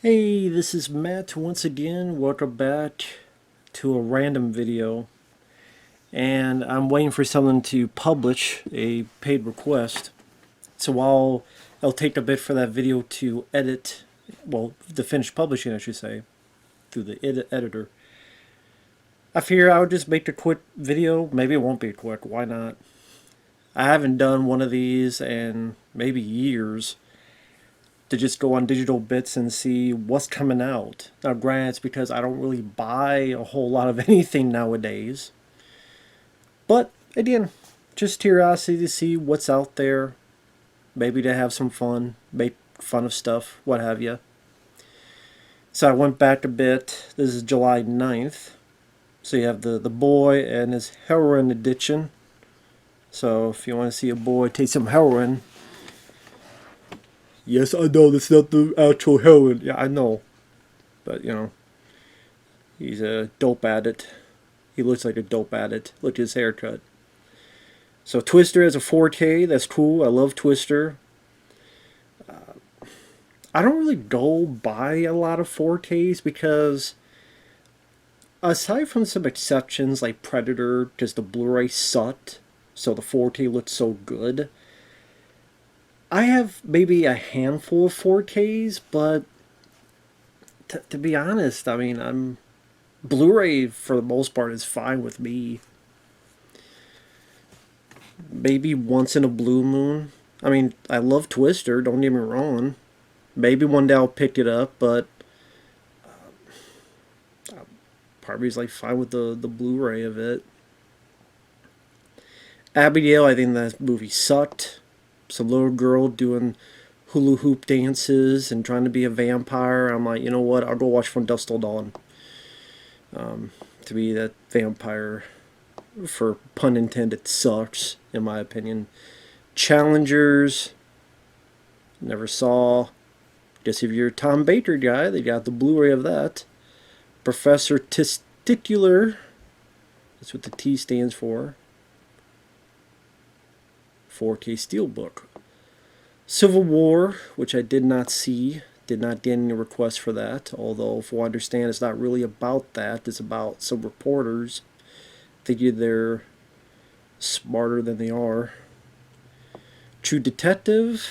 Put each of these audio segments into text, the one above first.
Hey, this is Matt once again. Welcome back to a random video. And I'm waiting for someone to publish a paid request. So while it'll take a bit for that video to edit, well, to finish publishing, I should say, through the editor, I figure I would just make a quick video. Maybe it won't be quick. Why not? I haven't done one of these in maybe years to just go on digital bits and see what's coming out. Now, granted, it's because I don't really buy a whole lot of anything nowadays. But again, just curiosity to see what's out there. Maybe to have some fun, make fun of stuff, what have you. So I went back a bit. This is July 9th. So you have the boy and his heroin addiction. So if you want to see a boy take some heroin, yes, I know that's not the actual heroin. Yeah, I know. But, he's a dope addict. He looks like a dope addict. Look at his haircut. So Twister has a 4K. That's cool. I love Twister. I don't really go buy a lot of 4Ks because, aside from some exceptions like Predator, because the Blu-ray sucked, so the 4K looked so good. I have maybe a handful of 4Ks, but to be honest, I mean, Blu-ray for the most part is fine with me. Maybe once in a blue moon. I mean, I love Twister, don't get me wrong. Maybe one day I'll pick it up, but part of me is like fine with the Blu-ray of it. Abigail, I think that movie sucked. Some little girl doing hula hoop dances and trying to be a vampire. I'm like, you know what? I'll go watch From Dusk Till Dawn. To be that vampire, for pun intended, sucks in my opinion. Challengers, never saw. Guess if you're a Tom Baker guy, they got the Blu-ray of that. Professor Testicular, that's what the T stands for. 4K Steelbook. Civil War, which I did not see, did not get any requests for that, although if I understand it's not really about that, it's about some reporters thinking they're smarter than they are. True Detective,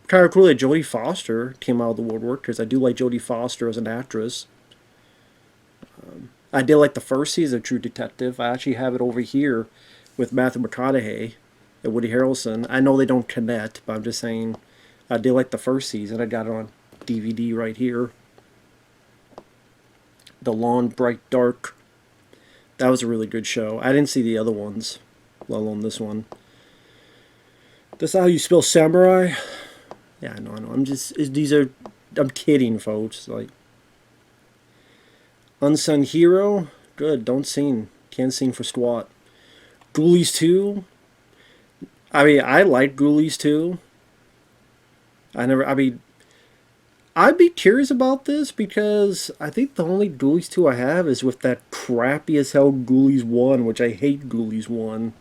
kind of cool that Jodie Foster came out of the woodwork, because I do like Jodie Foster as an actress. I did like the first season of True Detective. I actually have it over here with Matthew McConaughey and Woody Harrelson. I know they don't connect, but I'm just saying I did like the first season. I got it on DVD right here. The Long Bright Dark. That was a really good show. I didn't see the other ones, let alone this one. That's not how you spell samurai. Yeah, I know. I'm kidding, folks. Like, Unsung Hero, good. Don't sing. Can't sing for squat. Ghoulies 2. I mean, I like Ghoulies 2. I'd be curious about this because I think the only Ghoulies 2 I have is with that crappy as hell Ghoulies 1, which I hate Ghoulies 1.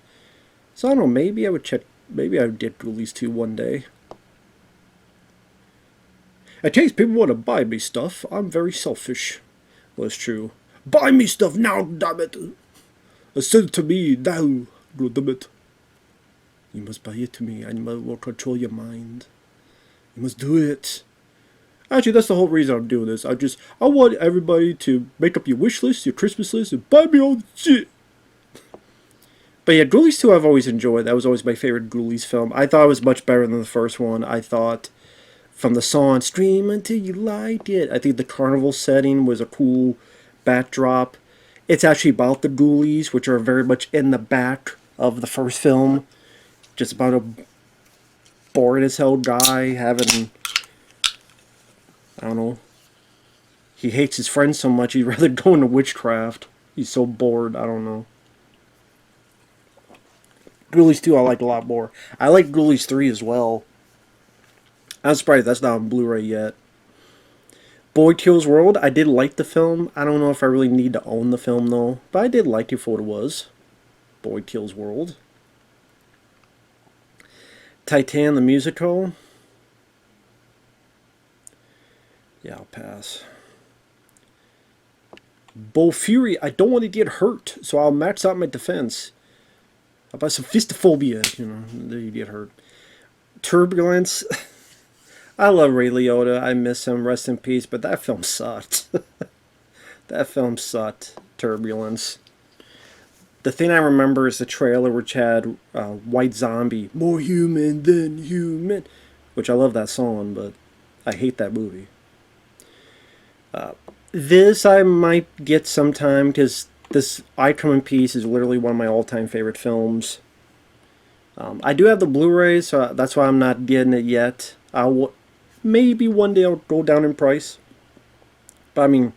So I don't know, maybe I would check, maybe I would get Ghoulies 2 one day. In case people want to buy me stuff, I'm very selfish. Well, it's true. Buy me stuff now, damn it! Send it to me now, God damn it. You must buy it to me, and you must control your mind. You must do it. Actually, that's the whole reason I'm doing this. I want everybody to make up your wish list, your Christmas list, and buy me all the shit. But yeah, Ghoulies 2 I've always enjoyed. That was always my favorite Ghoulies film. I thought it was much better than the first one. I thought from the song Scream Until You Like It, I think the carnival setting was a cool backdrop. It's actually about the Ghoulies, which are very much in the back of the first film. Just about a bored as hell guy having, I don't know, he hates his friends so much he'd rather go into witchcraft. He's so bored, I don't know. Ghoulies 2 I like a lot more. I like Ghoulies 3 as well. I'm surprised that's not on Blu-ray yet. Boy Kills World, I did like the film. I don't know if I really need to own the film though, but I did like it for what it was. Boy Kills World. Titan the Musical. Yeah, I'll pass. Bull Fury, I don't want to get hurt, so I'll max out my defense. How about some fistophobia? You know, there you get hurt. Turbulence. I love Ray Liotta. I miss him. Rest in peace. But that film sucked. That film sucked. Turbulence. The thing I remember is the trailer which had White Zombie, more human than human, which I love that song, but I hate that movie. This I might get sometime because this I Come in Peace is literally one of my all-time favorite films. I do have the Blu-ray, so that's why I'm not getting it yet. Maybe one day I'll go down in price. But I mean,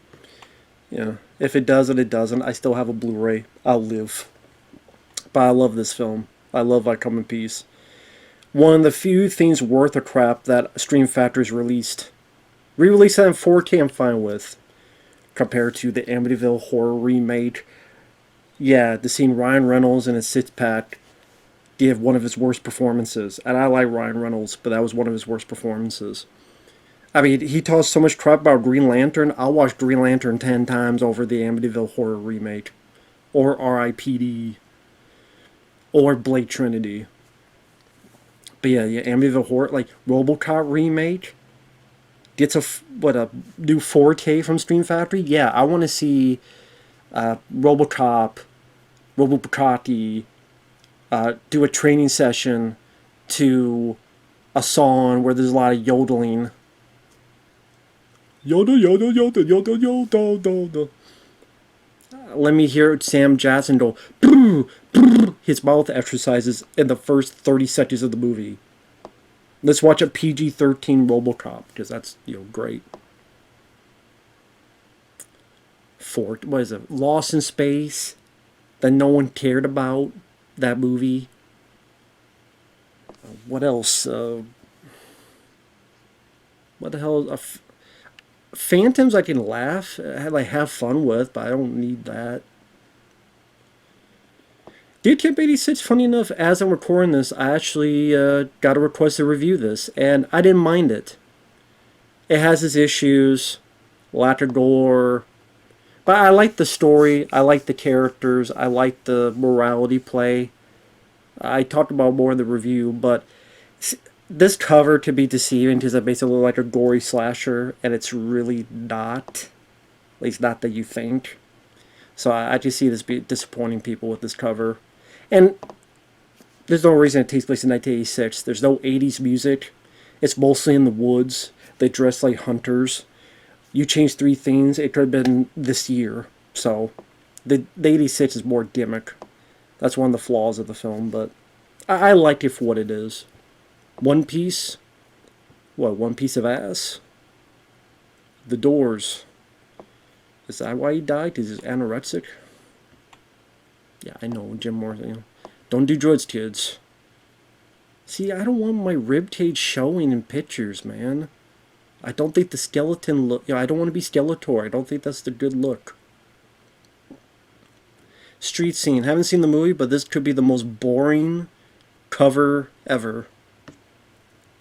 if it doesn't, it doesn't. I still have a Blu-ray. I'll live. But I love this film. I love I Come in Peace. One of the few things worth a crap that Stream Factory's released. Re-release that in 4K I'm fine with. Compared to the Amityville Horror remake. Yeah, to seeing Ryan Reynolds in a six-pack give one of his worst performances. And I like Ryan Reynolds, but that was one of his worst performances. I mean, he talks so much crap about Green Lantern. I'll watch Green Lantern 10 times over the Amityville Horror remake. Or R.I.P.D. Or Blade Trinity. But yeah, Amityville Horror, like RoboCop remake, gets a new 4K from Stream Factory. Yeah, I want to see RoboCop, Robocopy, do a training session to a song where there's a lot of yodeling. Yoda, yoda, yoda, yoda, yoda, yoda. Let me hear Sam Jackson go, brr, brr, his mouth exercises in the first 30 seconds of the movie. Let's watch a PG-13 RoboCop, because that's, great. What is it? Lost in Space, that no one cared about, that movie. What else? What the hell? Phantoms I can laugh, have fun with, but I don't need that. Dude Camp 86, funny enough, as I'm recording this, I actually got a request to review this, and I didn't mind it. It has its issues, lack of gore, but I like the story, I like the characters, I like the morality play. I talked about more in the review, but this cover could be deceiving because it makes it look like a gory slasher, and it's really not. At least not that you think. So I just see this be disappointing people with this cover. And there's no reason it takes place in 1986. There's no 80s music. It's mostly in the woods. They dress like hunters. You change three things, it could have been this year. So the 86 is more gimmick. That's one of the flaws of the film, but I like it for what it is. One Piece? What, one piece of ass? The Doors. Is that why he died? Because he's anorexic? Yeah, I know, Jim Morrison. Don't do drugs, kids. See, I don't want my ribcage showing in pictures, man. I don't think the skeleton look... I don't want to be Skeletor. I don't think that's the good look. Street Scene. Haven't seen the movie, but this could be the most boring cover ever.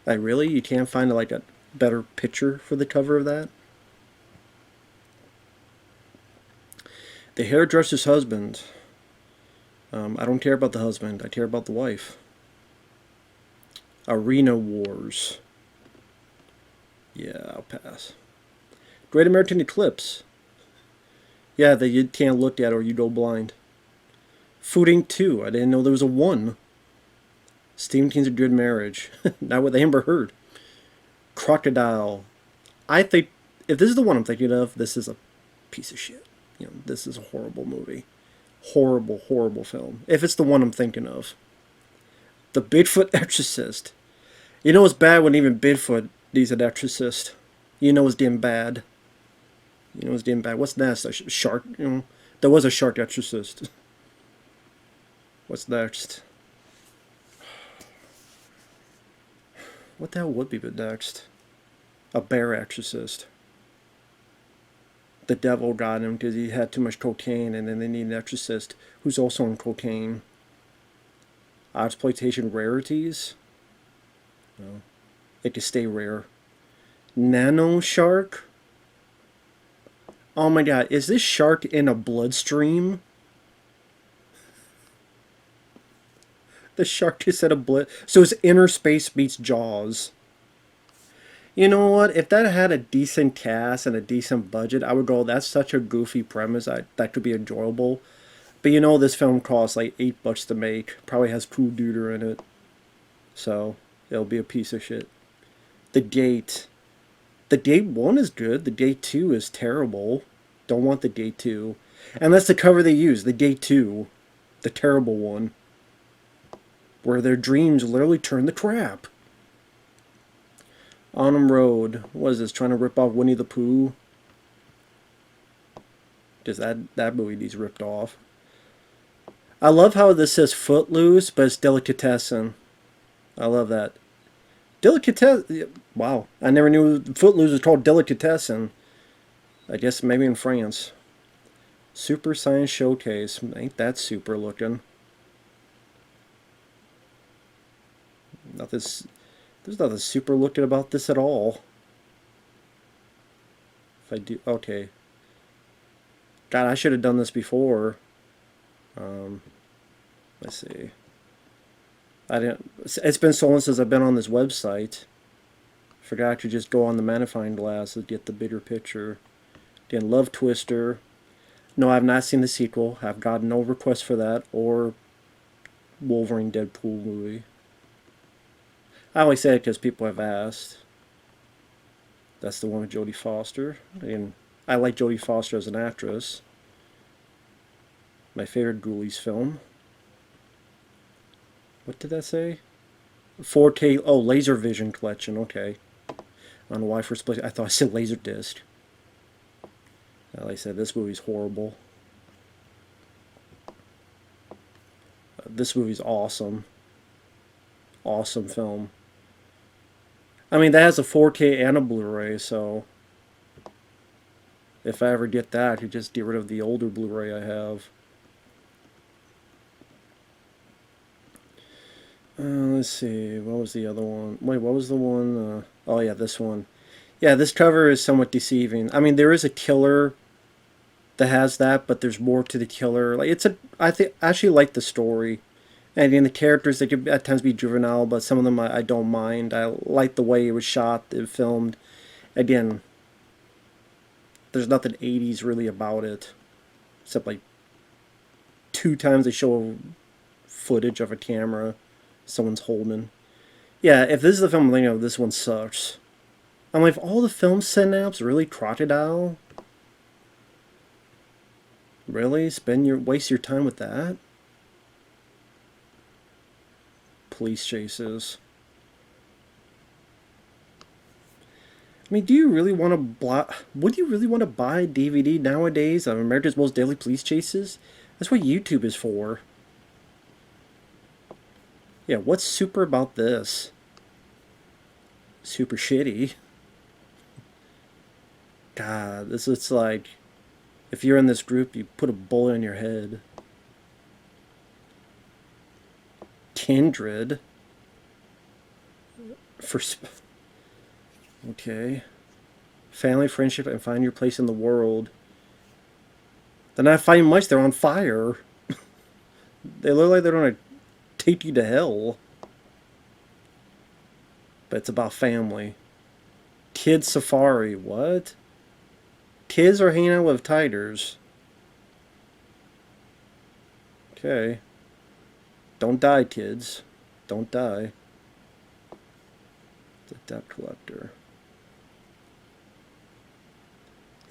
Like, really? You can't find, like, a better picture for the cover of that? The Hairdresser's Husband. I don't care about the husband. I care about the wife. Arena Wars. Yeah, I'll pass. Great American Eclipse. Yeah, that you can't look at or you go blind. Food Inc. 2. I didn't know there was a 1. Stephen King's A Good Marriage. Not with Amber Heard. Crocodile. I think, if this is the one I'm thinking of, this is a piece of shit. This is a horrible movie. Horrible, horrible film. If it's the one I'm thinking of. The Bigfoot Exorcist. You know it's bad when even Bigfoot needs an exorcist. You know it's damn bad. You know it's damn bad. What's next? A shark? There was a shark exorcist. What's next? What the hell would be next? A bear exorcist. The devil got him because he had too much cocaine, and then they need an exorcist who's also on cocaine. Exploitation rarities? No. It can stay rare. Nano Shark? Oh my god, is this shark in a bloodstream? The shark just had a blood. So it's Inner Space meets Jaws. You know what? If that had a decent cast and a decent budget, I would go, that's such a goofy premise. That could be enjoyable. But you know, this film costs like $8 to make. Probably has Cool Duder in it. So it'll be a piece of shit. The Date. The Date 1 is good. The Date 2 is terrible. Don't want the Date 2. And that's the cover they use. The Date 2. The terrible one. Where their dreams literally turn to crap. Autumn Road. What is this? Trying to rip off Winnie the Pooh? Just that movie needs ripped off. I love how this says Footloose, but it's Delicatessen. I love that. Delicatessen. Wow. I never knew Footloose was called Delicatessen. I guess maybe in France. Super Science Showcase. Ain't that super looking. There's nothing super looking about this at all. If I do, okay. God, I should have done this before. Let's see. I didn't. It's been so long since I've been on this website. Forgot to just go on the magnifying glass and get the bigger picture. Again, Love Twister. No, I've not seen the sequel. I've gotten no requests for that or Wolverine Deadpool movie. I only say it because people have asked. That's the one with Jodie Foster. And I like Jodie Foster as an actress. My favorite Ghoulies film. What did that say? 4K. Oh, Laser Vision collection. Okay. I don't know why first place. I thought I said Laserdisc. Like I said, this movie's horrible. This movie's awesome. Awesome film. I mean, that has a 4K and a Blu-ray, so if I ever get that, I could just get rid of the older Blu-ray I have. Let's see, what was the other one? Wait, what was the one? Oh yeah, this one. Yeah, this cover is somewhat deceiving. I mean, there is a killer that has that, but there's more to the killer. Like I actually like the story. And in the characters, they could at times be juvenile, but some of them I don't mind. I like the way it was shot, it filmed. Again, there's nothing 80s really about it, except like 2 times they show footage of a camera someone's holding. Yeah, if this is the film I'm thinking of, this one sucks. I'm like, if all the film synapse really Crocodile? Really? Waste your time with that? Police chases. I mean, do you really want to would you really want to buy a DVD nowadays of America's Most Deadly Police Chases? That's what YouTube is for. Yeah, what's super about this? Super shitty. God, this is like, if you're in this group, you put a bullet in your head. Kindred. Okay. Family, friendship, and find your place in the world. They're not fighting much, they're on fire. They look like they're gonna take you to hell. But it's about family. Kids Safari, what? Kids are hanging out with tigers. Okay. Don't die, kids. Don't die. The Debt Collector.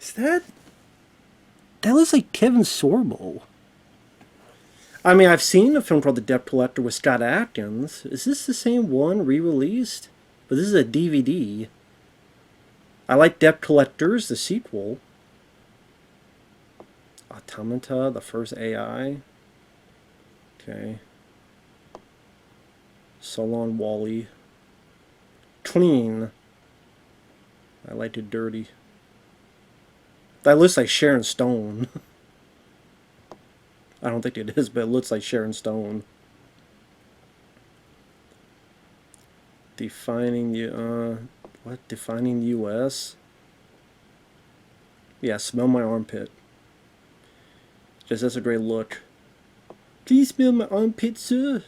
Is that... That looks like Kevin Sorbo. I mean, I've seen a film called The Debt Collector with Scott Adkins. Is this the same one re-released? But this is a DVD. I like Debt Collectors, the sequel. Automata, the first AI. Okay. Solon Wally. Clean. I like it dirty. That looks like Sharon Stone. I don't think it is, but it looks like Sharon Stone. Defining what? Defining U.S. Yeah, smell my armpit. Just that's a great look. Please smell my armpit, sir.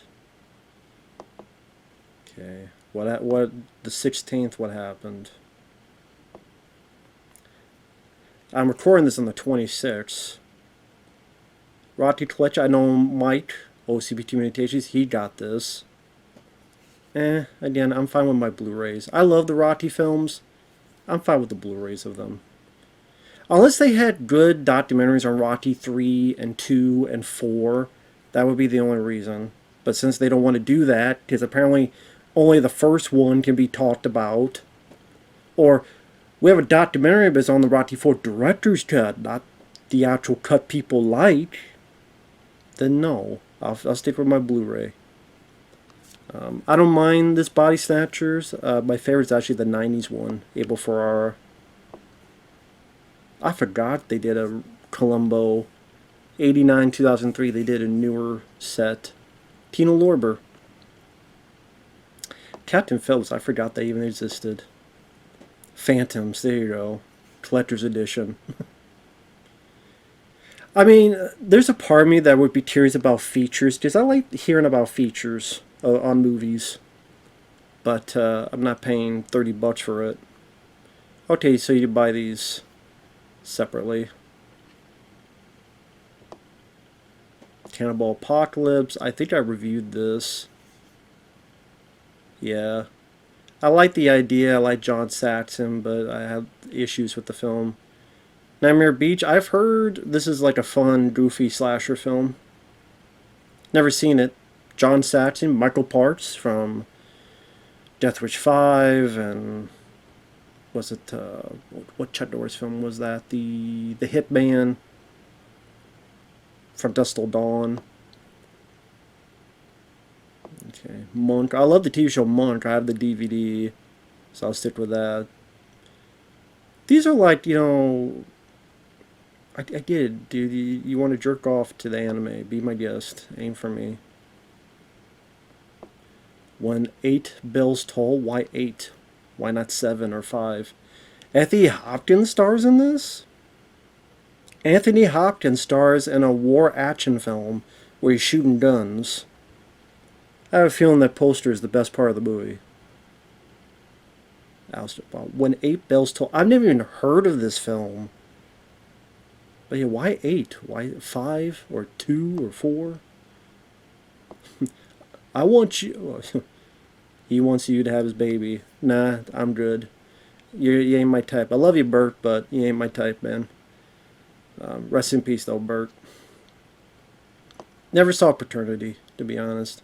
Okay. What the 16th, what happened? I'm recording this on the 26th. Rati Twitch, I know Mike, OCP Communications, he got this. Again, I'm fine with my Blu-rays. I love the Rati films. I'm fine with the Blu-rays of them. Unless they had good documentaries on Rocky 3 and 2 and 4, that would be the only reason. But since they don't want to do that, because apparently only the first one can be talked about, or we have a documentary but it's on the Rocky 4 director's cut, not the actual cut people like, then no. I'll stick with my Blu-ray. I don't mind this Body Snatchers. My favorite is actually the 90s one, Abel Ferrara. I forgot they did a Columbo 89 2003. They did a newer set. Tina Lorber. Captain Phillips, I forgot they even existed. Phantoms, there you go. Collector's Edition. I mean, there's a part of me that would be curious about features, because I like hearing about features on movies. But I'm not paying $30 for it. Okay, so you buy these separately. Cannibal Apocalypse. I think I reviewed this. Yeah. I like the idea. I like John Saxon, but I have issues with the film. Nightmare Beach. I've heard this is like a fun, goofy slasher film. Never seen it. John Saxon, Michael Parks from Death Wish 5, and was it what Chuck Norris film was that? The Hitman from Dusk Till Dawn. Okay, Monk. I love the TV show Monk. I have the DVD, so I'll stick with that. These are like, you know, I get it, dude. You want to jerk off to the anime? Be my guest. Aim for me. When 8 bells toll, why 8? Why not 7 or 5? Anthony Hopkins stars in this? Anthony Hopkins stars in a war action film where he's shooting guns. I have a feeling that poster is the best part of the movie. Alistair Ball. When 8 bells toll. I've never even heard of this film. But yeah, why 8? Why 5 or 2 or 4? I want you. He wants you to have his baby. Nah, I'm good. You ain't my type. I love you, Bert, but you ain't my type, man. Rest in peace, though, Bert. Never saw Paternity, to be honest.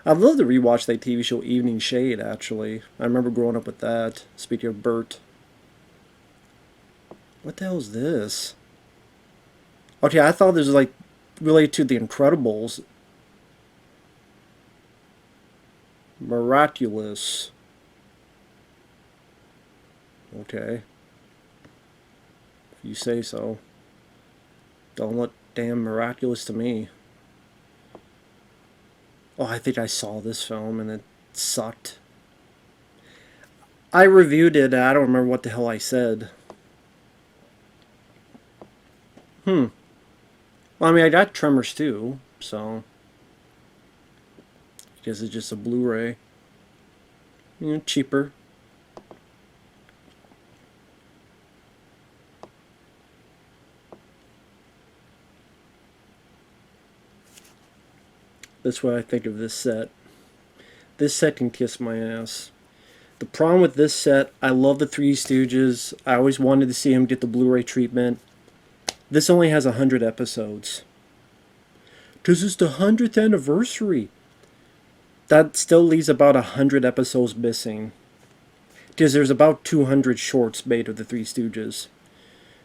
I'd love to rewatch that TV show Evening Shade, actually. I remember growing up with that. Speaking of Bert. What the hell is this? Okay, I thought this was like related to The Incredibles. Miraculous. Okay. If you say so. Don't look damn miraculous to me. Oh, I think I saw this film and it sucked. I reviewed it and I don't remember what the hell I said. Well, I mean, I got Tremors too, so I guess it's just a Blu-ray. You know, cheaper. That's what I think of this set. This set can kiss my ass. The problem with this set, I love the Three Stooges. I always wanted to see him get the Blu-ray treatment. This only has 100 episodes. Because it's the 100th anniversary. That still leaves about 100 episodes missing. Because there's about 200 shorts made of the Three Stooges.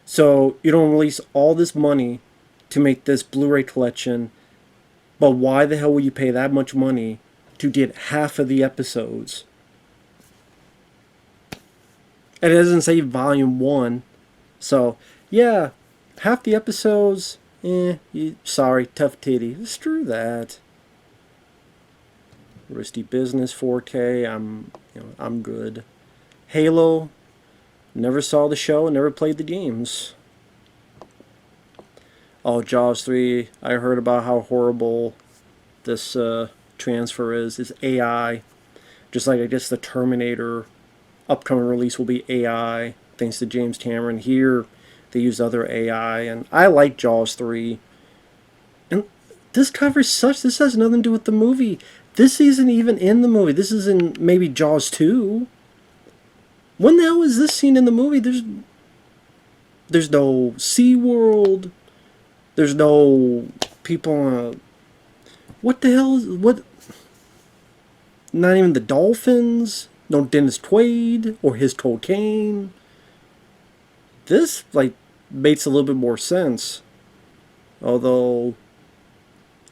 So you don't release all this money to make this Blu-ray collection, but why the hell would you pay that much money to get half of the episodes? And it doesn't say volume 1. So, yeah, half the episodes, sorry, tough titty. Screw that. Risky Business 4K, I'm good. Halo, Never saw the show, never played the games. Oh, Jaws 3, I heard about how horrible this transfer is. It's AI. Just like I guess the Terminator upcoming release will be AI, thanks to James Cameron. Here, they use other AI, and I like Jaws 3. And this covers such. This has nothing to do with the movie. This isn't even in the movie. This is in maybe Jaws 2. When the hell is this scene in the movie? There's no SeaWorld. There's no people. What the hell is what? Not even the dolphins. No Dennis Quaid or his cocaine. This like makes a little bit more sense. Although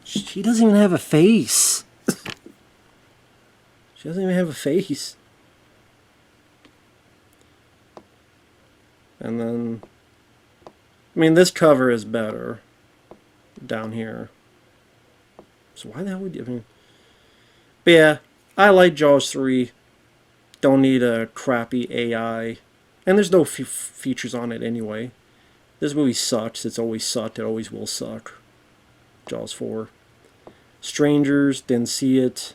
she doesn't even have a face. She doesn't even have a face. And then, I mean, this cover is better down here. So why the hell would you? I mean, but yeah, I like Jaws 3. Don't need a crappy AI. And there's no features on it anyway. This movie sucks. It's always sucked. It always will suck. Jaws 4. Strangers, didn't see it.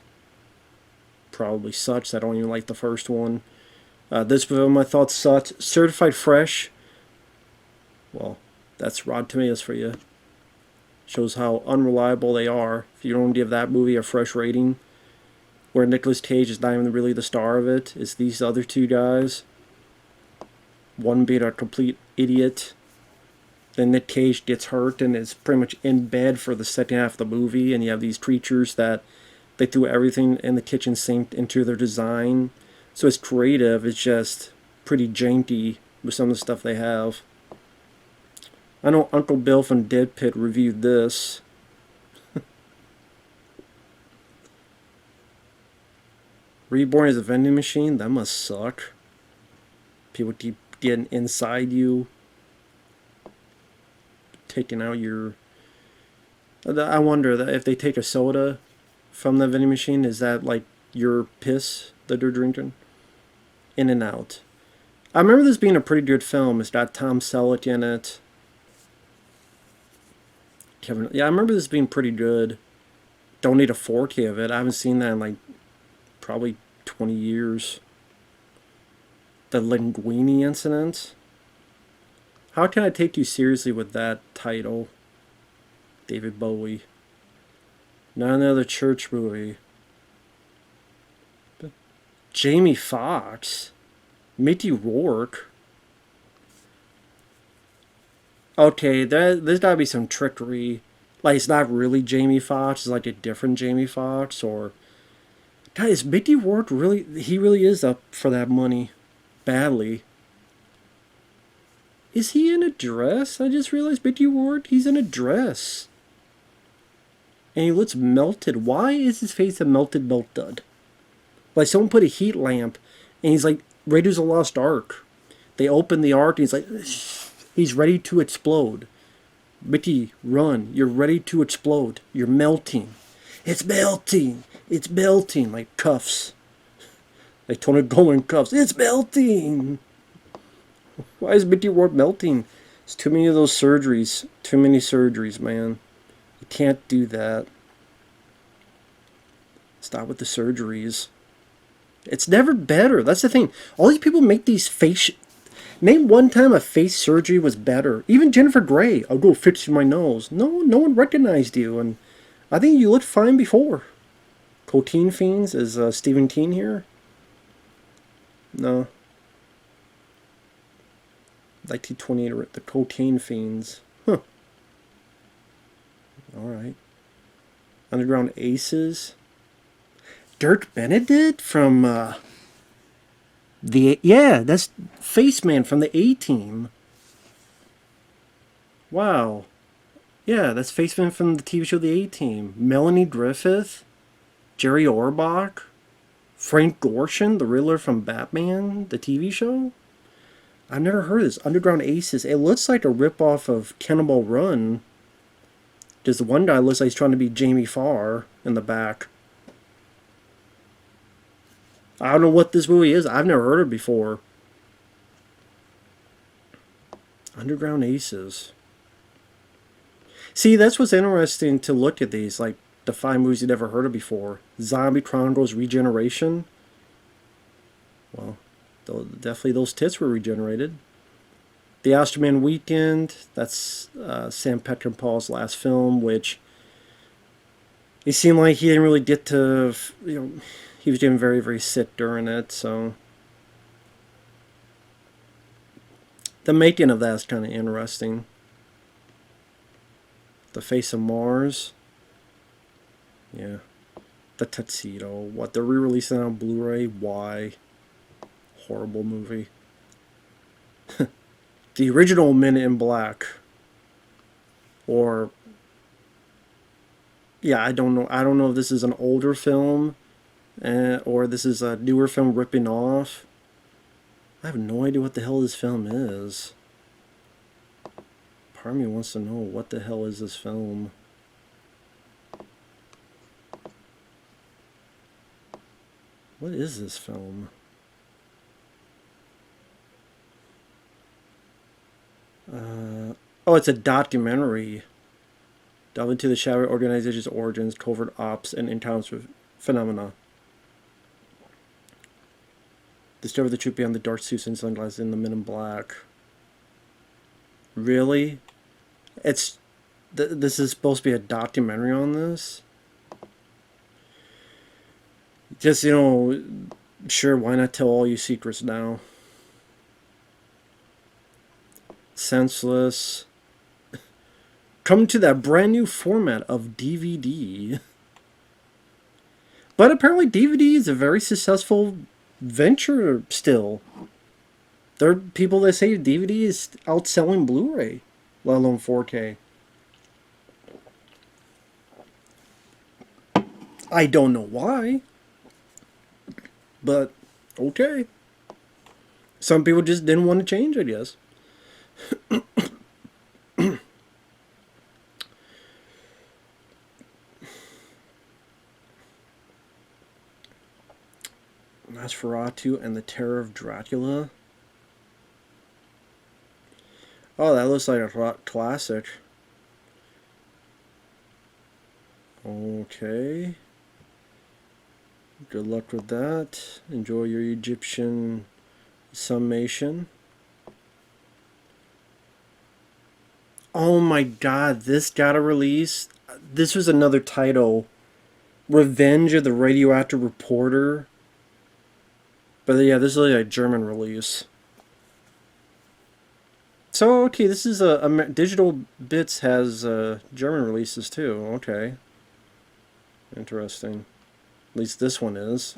Probably sucks. I don't even like the first one. This film I thought sucked. Certified Fresh. Well, that's Rotten Tomatoes for you. Shows how unreliable they are. If you don't give that movie a fresh rating, where Nicolas Cage is not even really the star of it, it's these other two guys. One being a complete idiot. Then Nick Cage gets hurt and is pretty much in bed for the second half of the movie, and you have these creatures that they threw everything in the kitchen sink into their design. So it's creative, it's just pretty janky with some of the stuff they have. I know Uncle Bill from Dead Pit reviewed this. Reborn as a vending machine? That must suck. People keep getting inside you. Taking out your... I wonder that if they take a soda from the vending machine, is that like your piss that they're drinking? In and out. I remember this being a pretty good film. It's got Tom Selleck in it. Yeah, I remember this being pretty good. Don't need a 4K of it. I haven't seen that in like probably 20 years. The Linguini incident. How can I take you seriously with that title? David Bowie. Not another church movie. But Jamie Foxx. Mickey Rourke. Okay, there's gotta be some trickery. Like, it's not really Jamie Foxx. It's like a different Jamie Foxx. Or... God, is Mickey Rourke really... He really is up for that money. Badly. Is he in a dress? I just realized Mickey Rourke, he's in a dress. And he looks melted. Why is his face a melted milk dud? Like someone put a heat lamp and he's like Raiders of the Lost Ark. They open the ark and he's like, he's ready to explode. Mickey, run. You're ready to explode. You're melting. It's melting. It's melting. Like cuffs. Like Tony Golan cuffs. It's melting. Why is Mickey Rourke melting? It's too many of those surgeries. Too many surgeries, man. You can't do that. Stop with the surgeries. It's never better. That's the thing. All these people make these face... Name one time a face surgery was better. Even Jennifer Grey. I'll go fix my nose. No one recognized you. And I think you looked fine before. Cocaine Fiends? Is Stephen King here? No. 1928, the Cocaine Fiends. Huh. Alright. Underground Aces. Dirk Benedict from, yeah, that's Faceman from the A-Team. Wow. Yeah, that's Faceman from the TV show The A-Team. Melanie Griffith. Jerry Orbach. Frank Gorshin, the Riddler from Batman, the TV show. I've never heard of this. Underground Aces. It looks like a ripoff of Cannonball Run. Because the one guy looks like he's trying to be Jamie Farr in the back. I don't know what this movie is. I've never heard of it before. Underground Aces. See, that's what's interesting to look at these, like the 5 movies you'd never heard of before. Zombie Chronicles Regeneration. Well, definitely those tits were regenerated. The Osterman Weekend, that's Sam Peckinpah's last film, which it seemed like he didn't really get to, he was getting very, very sick during it, so. The making of that is kind of interesting. The Face of Mars. Yeah. The Tuxedo. What, they're re-releasing on Blu-ray? Why? Horrible movie. The original Men in Black. Or... yeah, I don't know. I don't know if this is an older film. Or this is a newer film ripping off. I have no idea what the hell this film is. Part of me wants to know what the hell is this film. What is this film? Oh, it's a documentary. Delve into the shadowy organization's origins, covert ops, and encounters with phenomena. Discover the truth beyond the dark suits and sunglasses in the Men in Black. Really? It's... this is supposed to be a documentary on this? Just, sure, why not tell all your secrets now? Senseless. Coming to that brand new format of DVD. But apparently DVD is a very successful venture still. There are people that say DVD is outselling Blu-ray, let alone 4K. I don't know why. But, okay. Some people just didn't want to change, I guess. Nosferatu and the Terror of Dracula. Oh, that looks like a classic. Okay. Good luck with that. Enjoy your Egyptian summation. Oh my god, this got a release. This was another title. Revenge of the Radioactive Reporter. But yeah, this is like a German release. So, okay, this is a Digital Bits has German releases too. Okay. Interesting. At least this one is.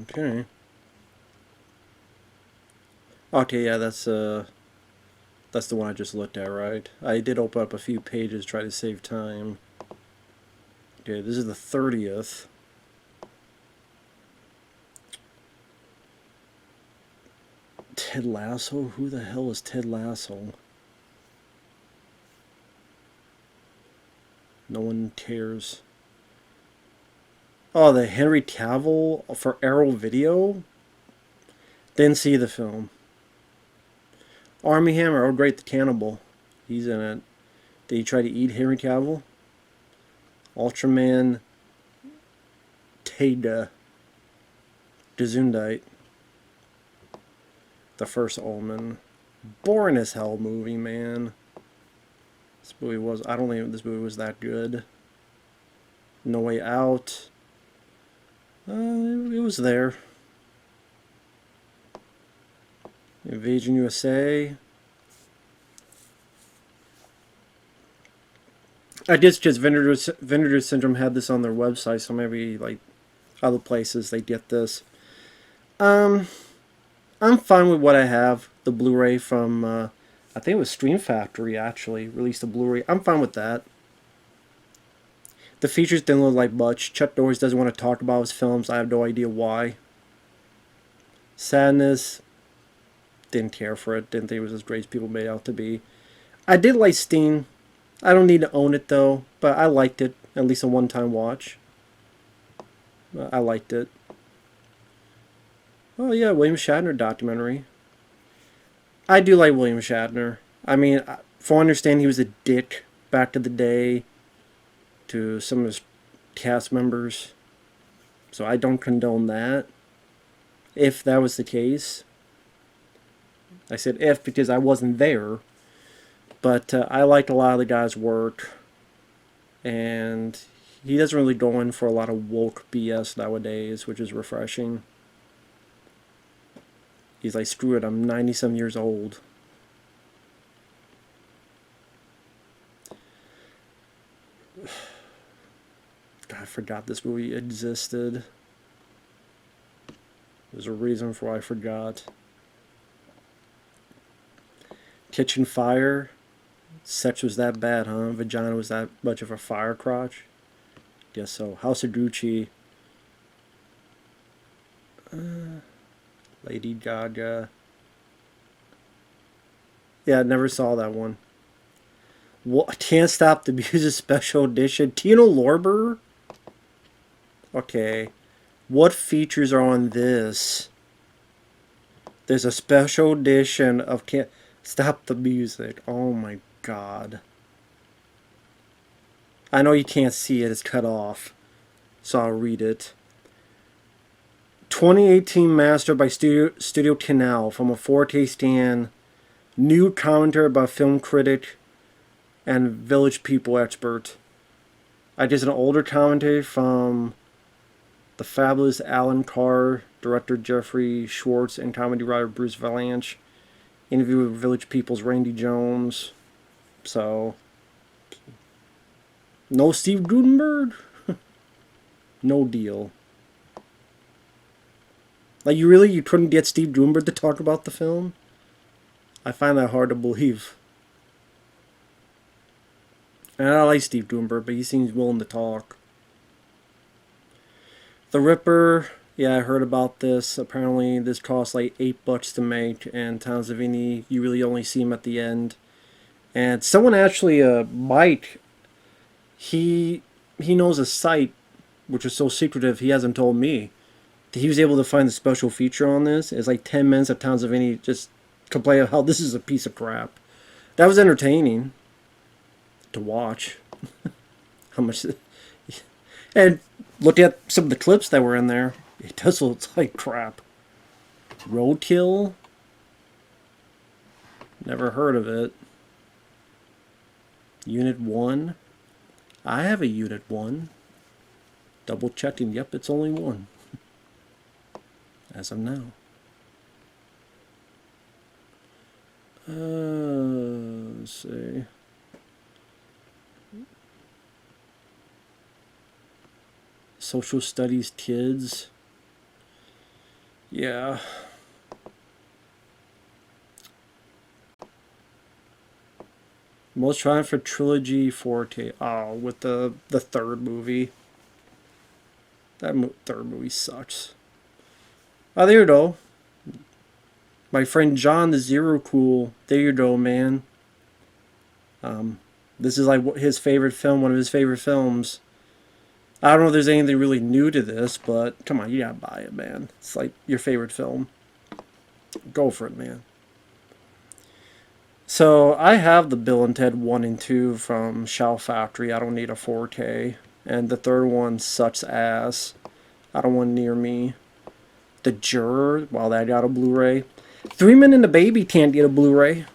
Okay. Okay, yeah, that's the one I just looked at, right? I did open up a few pages, try to save time. Okay, this is the 30th. Ted Lasso? Who the hell is Ted Lasso? No one cares. Oh, the Henry Cavill for Arrow Video? Didn't see the film. Armie Hammer, oh great, the cannibal. He's in it. Did he try to eat Henry Cavill? Ultraman Teda Gesundheit. The First Omen. Boring as hell movie, man. This movie was... I don't think this movie was that good. No Way Out. It was there. Invasion USA. I guess just Vinegar Syndrome had this on their website, so maybe like other places they get this. I'm fine with what I have. The Blu-ray from I think it was Stream Factory actually released a Blu-ray. I'm fine with that. The features didn't look like much. Chuck Norris doesn't want to talk about his films. I have no idea why. Sadness. Didn't care for it. Didn't think it was as great as people made it out to be. I did like Steen. I don't need to own it though, but I liked it. At least a one-time watch. I liked it. Oh yeah, William Shatner documentary. I do like William Shatner. I mean, from what I understand, he was a dick back in the day to some of his cast members. So I don't condone that. If that was the case, I said if because I wasn't there. But I liked a lot of the guy's work, and he doesn't really go in for a lot of woke BS nowadays, which is refreshing. He's like, screw it, I'm 97 years old. God, I forgot this movie existed. There's a reason for why I forgot. Kitchen Fire. Sex was that bad, huh? Vagina was that much of a fire crotch? Guess so. House of Gucci. Lady Gaga. Yeah, I never saw that one. What? Can't Stop the Music Special Edition. Tino Lorber? Okay. What features are on this? There's a special edition of Can't Stop the Music. Oh my god. I know you can't see it, it's cut off. So I'll read it. 2018 master by Studio Canal from a 4K stand. New commentary by film critic and Village People expert. I did an older commentary from the fabulous Alan Carr, director Jeffrey Schwartz, and comedy writer Bruce Valanche. Interview with Village People's Randy Jones. So, no Steve Gutenberg? No deal. Like, you couldn't get Steve Gutenberg to talk about the film? I find that hard to believe. And I like Steve Gutenberg, but he seems willing to talk. The Ripper, yeah, I heard about this. Apparently, this costs like $8 to make, and Tom Savini, you really only see him at the end. And someone actually, Mike, he knows a site which is so secretive he hasn't told me. He was able to find the special feature on this. It's like 10 minutes of Tom Savini just complaining how this is a piece of crap. That was entertaining to watch. How much... And look at some of the clips that were in there. It does look like crap. Roadkill? Never heard of it. Unit 1? I have a Unit 1. Double checking. Yep, it's only one. As of now. Let's see. Social studies kids. Yeah. Most Triumphant Trilogy 4K. Oh, with the third movie. That third movie sucks. Oh, there you go. My friend John the Zero Cool. There you go, man. This is like his favorite film, one of his favorite films. I don't know if there's anything really new to this, but come on, you gotta buy it, man. It's like your favorite film. Go for it, man. So, I have the Bill and Ted 1 and 2 from Shout Factory. I don't need a 4K. And the third one sucks ass. I don't want near me. The Juror, well, that got a Blu-ray. Three Men and a Baby can't get a Blu-ray.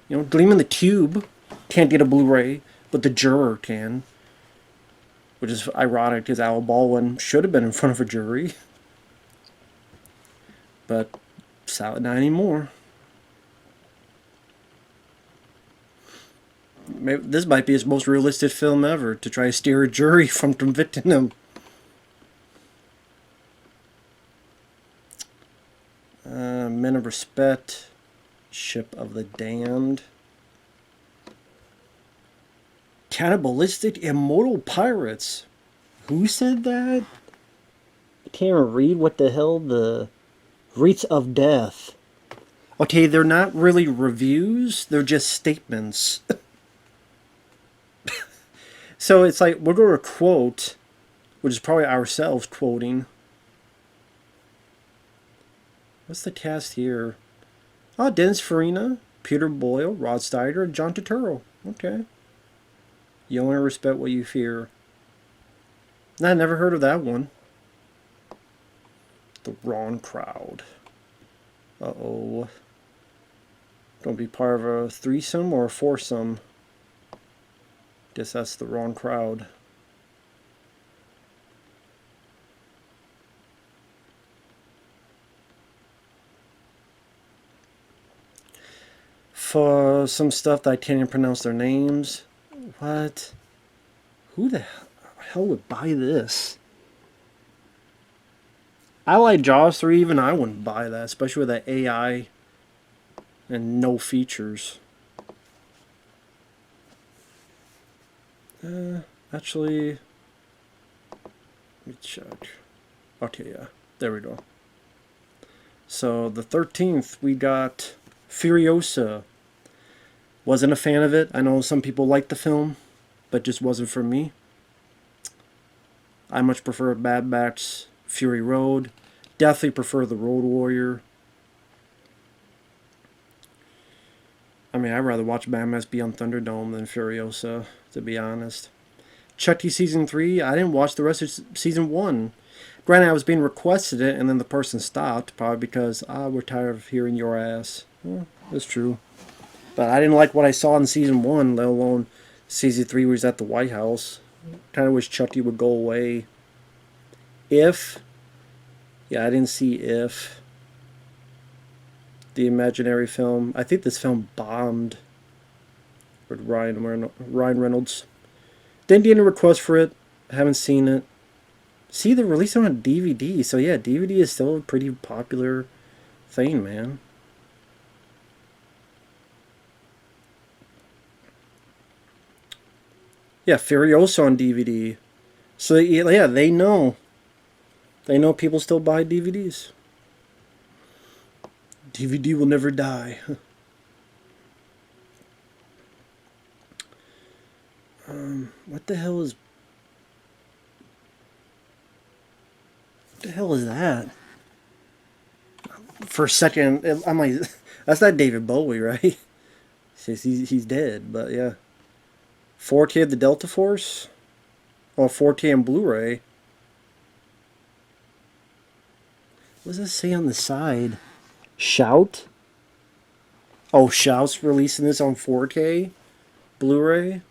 You know, Gleam in the Tube can't get a Blu-ray, but The Juror can. Which is ironic because Al Baldwin should have been in front of a jury. But, not anymore. Maybe this might be his most realistic film ever, to try to steer a jury from convicting him. Men of Respect, Ship of the Damned, Cannibalistic Immortal Pirates. Who said that? I can't even read what the hell the Wreaths of Death. Okay, they're not really reviews, they're just statements. So it's like, we're going to quote, which is probably ourselves quoting. What's the cast here? Oh, Dennis Farina, Peter Boyle, Rod Steiger, and John Turturro. Okay. You only respect what you fear. I never heard of that one. The wrong crowd. Uh-oh. Don't be part of a threesome or a foursome. Guess that's the wrong crowd. For some stuff that I can't even pronounce their names. What? Who the hell would buy this? I like Jaws 3, even I wouldn't buy that, especially with that AI and no features. Actually, let me check. Okay, yeah, there we go. So the 13th, we got Furiosa. Wasn't a fan of it. I know some people liked the film, but just wasn't for me. I much prefer Mad Max Fury Road. Definitely prefer the Road Warrior. I mean, I'd rather watch Mad Max Beyond Thunderdome than Furiosa, to be honest. Chucky Season 3, I didn't watch the rest of Season 1. Granted, I was being requested it, and then the person stopped, probably because, we're tired of hearing your ass. Well, that's true. But I didn't like what I saw in Season 1, let alone Season 3 where he's at the White House. Kind of wish Chucky would go away. If... Yeah, I didn't see If. The imaginary film. I think this film bombed. With Ryan Reynolds. Didn't get any request for it. Haven't seen it. See, they're releasing it on DVD. So yeah, DVD is still a pretty popular thing, man. Yeah, Furiosa on DVD. So yeah, they know. They know people still buy DVDs. DVD will never die. What the hell is... What the hell is that? For a second, I'm like, that's not David Bowie, right? He's dead, but yeah. 4K of the Delta Force? Oh, 4K on Blu-ray. What does it say on the side? Shout? Oh, Shout's releasing this on 4K Blu-ray?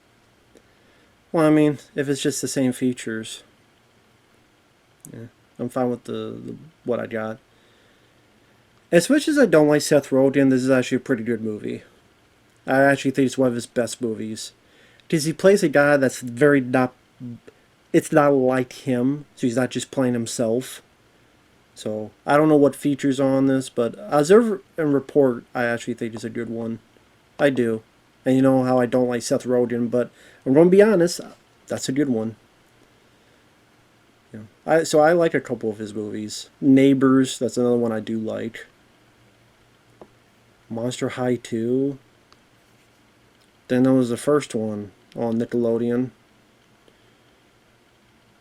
Well, I mean, if it's just the same features, yeah, I'm fine with the what I got. As much as I don't like Seth Rogen, this is actually a pretty good movie. I actually think it's one of his best movies. Because he plays a guy that's very not... It's not like him, so he's not just playing himself. So, I don't know what features are on this, but Observe and Report, I actually think is a good one. I do. And you know how I don't like Seth Rogen, but I'm going to be honest, that's a good one. Yeah. So I like a couple of his movies. Neighbors, that's another one I do like. Monster High 2. Then there was the first one on Nickelodeon.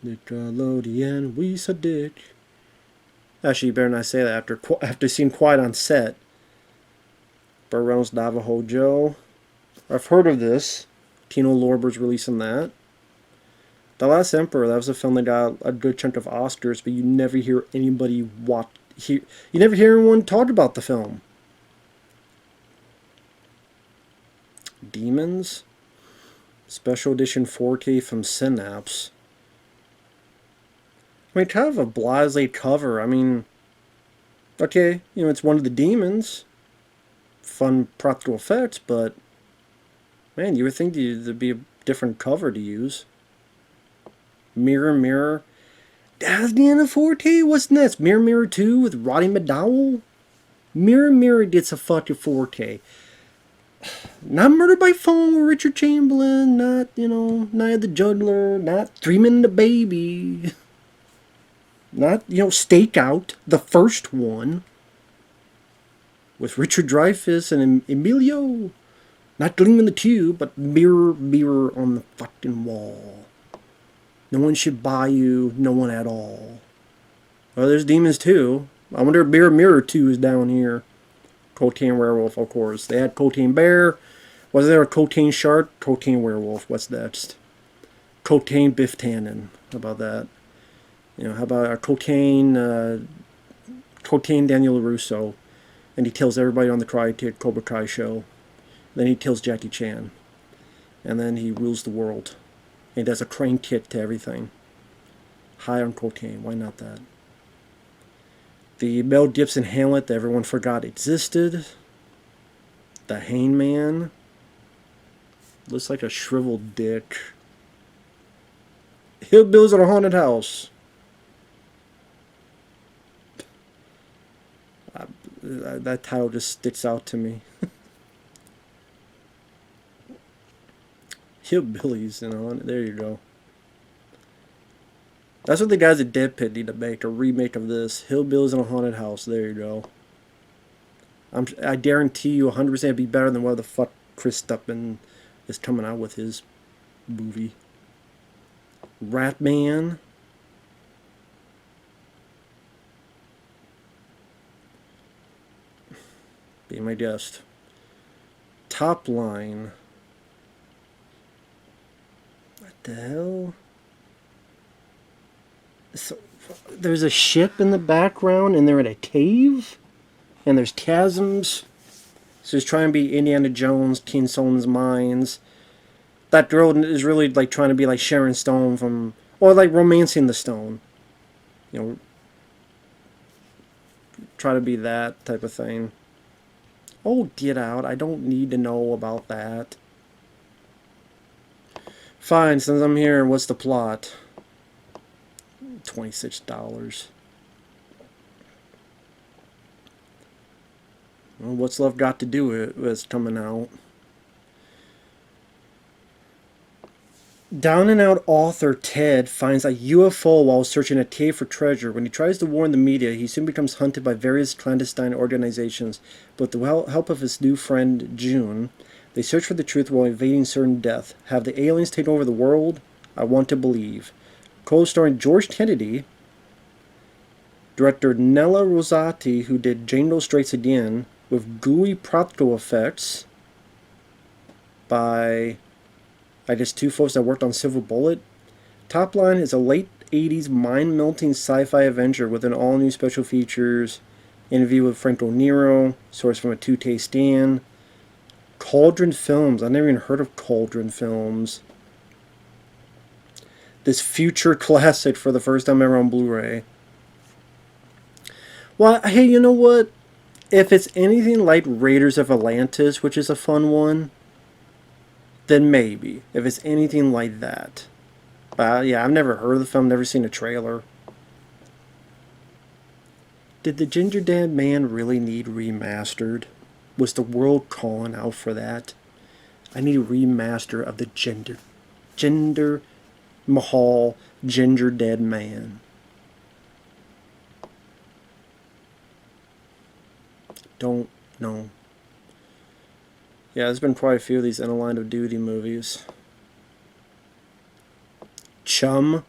Nickelodeon, we said dick. Actually, you better not say that after seeing Quiet on Set. Burt Reynolds, Navajo Joe. I've heard of this. Tino Lorber's releasing that. The Last Emperor, that was a film that got a good chunk of Oscars, but you never hear anybody you never hear anyone talk about the film. Demons? Special Edition 4K from Synapse. I mean, kind of a blasé cover. I mean, okay, it's one of the demons. Fun practical effects, but man, you would think there'd be a different cover to use. Mirror, Mirror. That's the end of 4K? What's next? Mirror, Mirror 2 with Roddy McDowell? Mirror, Mirror gets a fucking 4K. Not Murder by Phone with Richard Chamberlain, not, Night of the Juggler, not 3 Men and a Baby. Not, Stakeout, the first one. With Richard Dreyfuss and Emilio. Not Gleam in the Tube, but Mirror, Mirror on the fucking wall. No one should buy you, no one at all. Well, there's Demons too. I wonder if Mirror 2 is down here. Cocaine Werewolf, of course. They had Cocaine Bear. Was there a Cocaine Shark? Cocaine Werewolf. What's next? Cocaine Biff Tannen. How about that? You know, how about our Cocaine Daniel LaRusso? And he kills everybody on the Cobra Kai show. Then he kills Jackie Chan. And then he rules the world. And he does a crane kick to everything. High on cocaine. Why not that? The Mel Gibson Hamlet that everyone forgot existed. The Hangman. Looks like a shriveled dick. Hillbillies in a Haunted House. That title just sticks out to me. Hillbillies, you know. There you go. That's what the guys at Dead Pit need to make, a remake of this. Hillbillies in a Haunted House. There you go. I guarantee you 100% it'd be better than what the fuck Chris Stuckman is coming out with his movie. Ratman. Be my guest. Top Line. What the hell? So, there's a ship in the background and they're in a cave? And there's chasms. So he's trying to be Indiana Jones, King Solomon's Mines. That girl is really like trying to be like Sharon Stone from, or like Romancing the Stone. You know, try to be that type of thing. Oh, get out. I don't need to know about that. Fine, since I'm here, what's the plot? $26. Well, what's love got to do with it's coming out? Down and out author Ted finds a UFO while searching a cave for treasure. When he tries to warn the media, he soon becomes hunted by various clandestine organizations. But with the help of his new friend June, they search for the truth while evading certain death. Have the aliens taken over the world? I want to believe. Co-starring George Kennedy, director Nella Rosati, who did Django Strikes Again, with gooey practical effects by, I guess, two folks that worked on Silver Bullet. Top Line is a late 80s mind-melting sci-fi adventure with an all-new special features, interview with Franco Nero, sourced from a 2K stand. Cauldron Films. I never even heard of Cauldron Films. This future classic for the first time ever on Blu-ray. Well, hey, you know what? If it's anything like Raiders of Atlantis, which is a fun one, then maybe. If it's anything like that. Yeah, I've never heard of the film, never seen a trailer. Did the Ginger Dead Man really need remastered? Was the world calling out for that? I need a remaster of the Jinder Mahal Ginger Dead Man. Don't know. Yeah, there's been quite a few of these In a Line of Duty movies. Chum.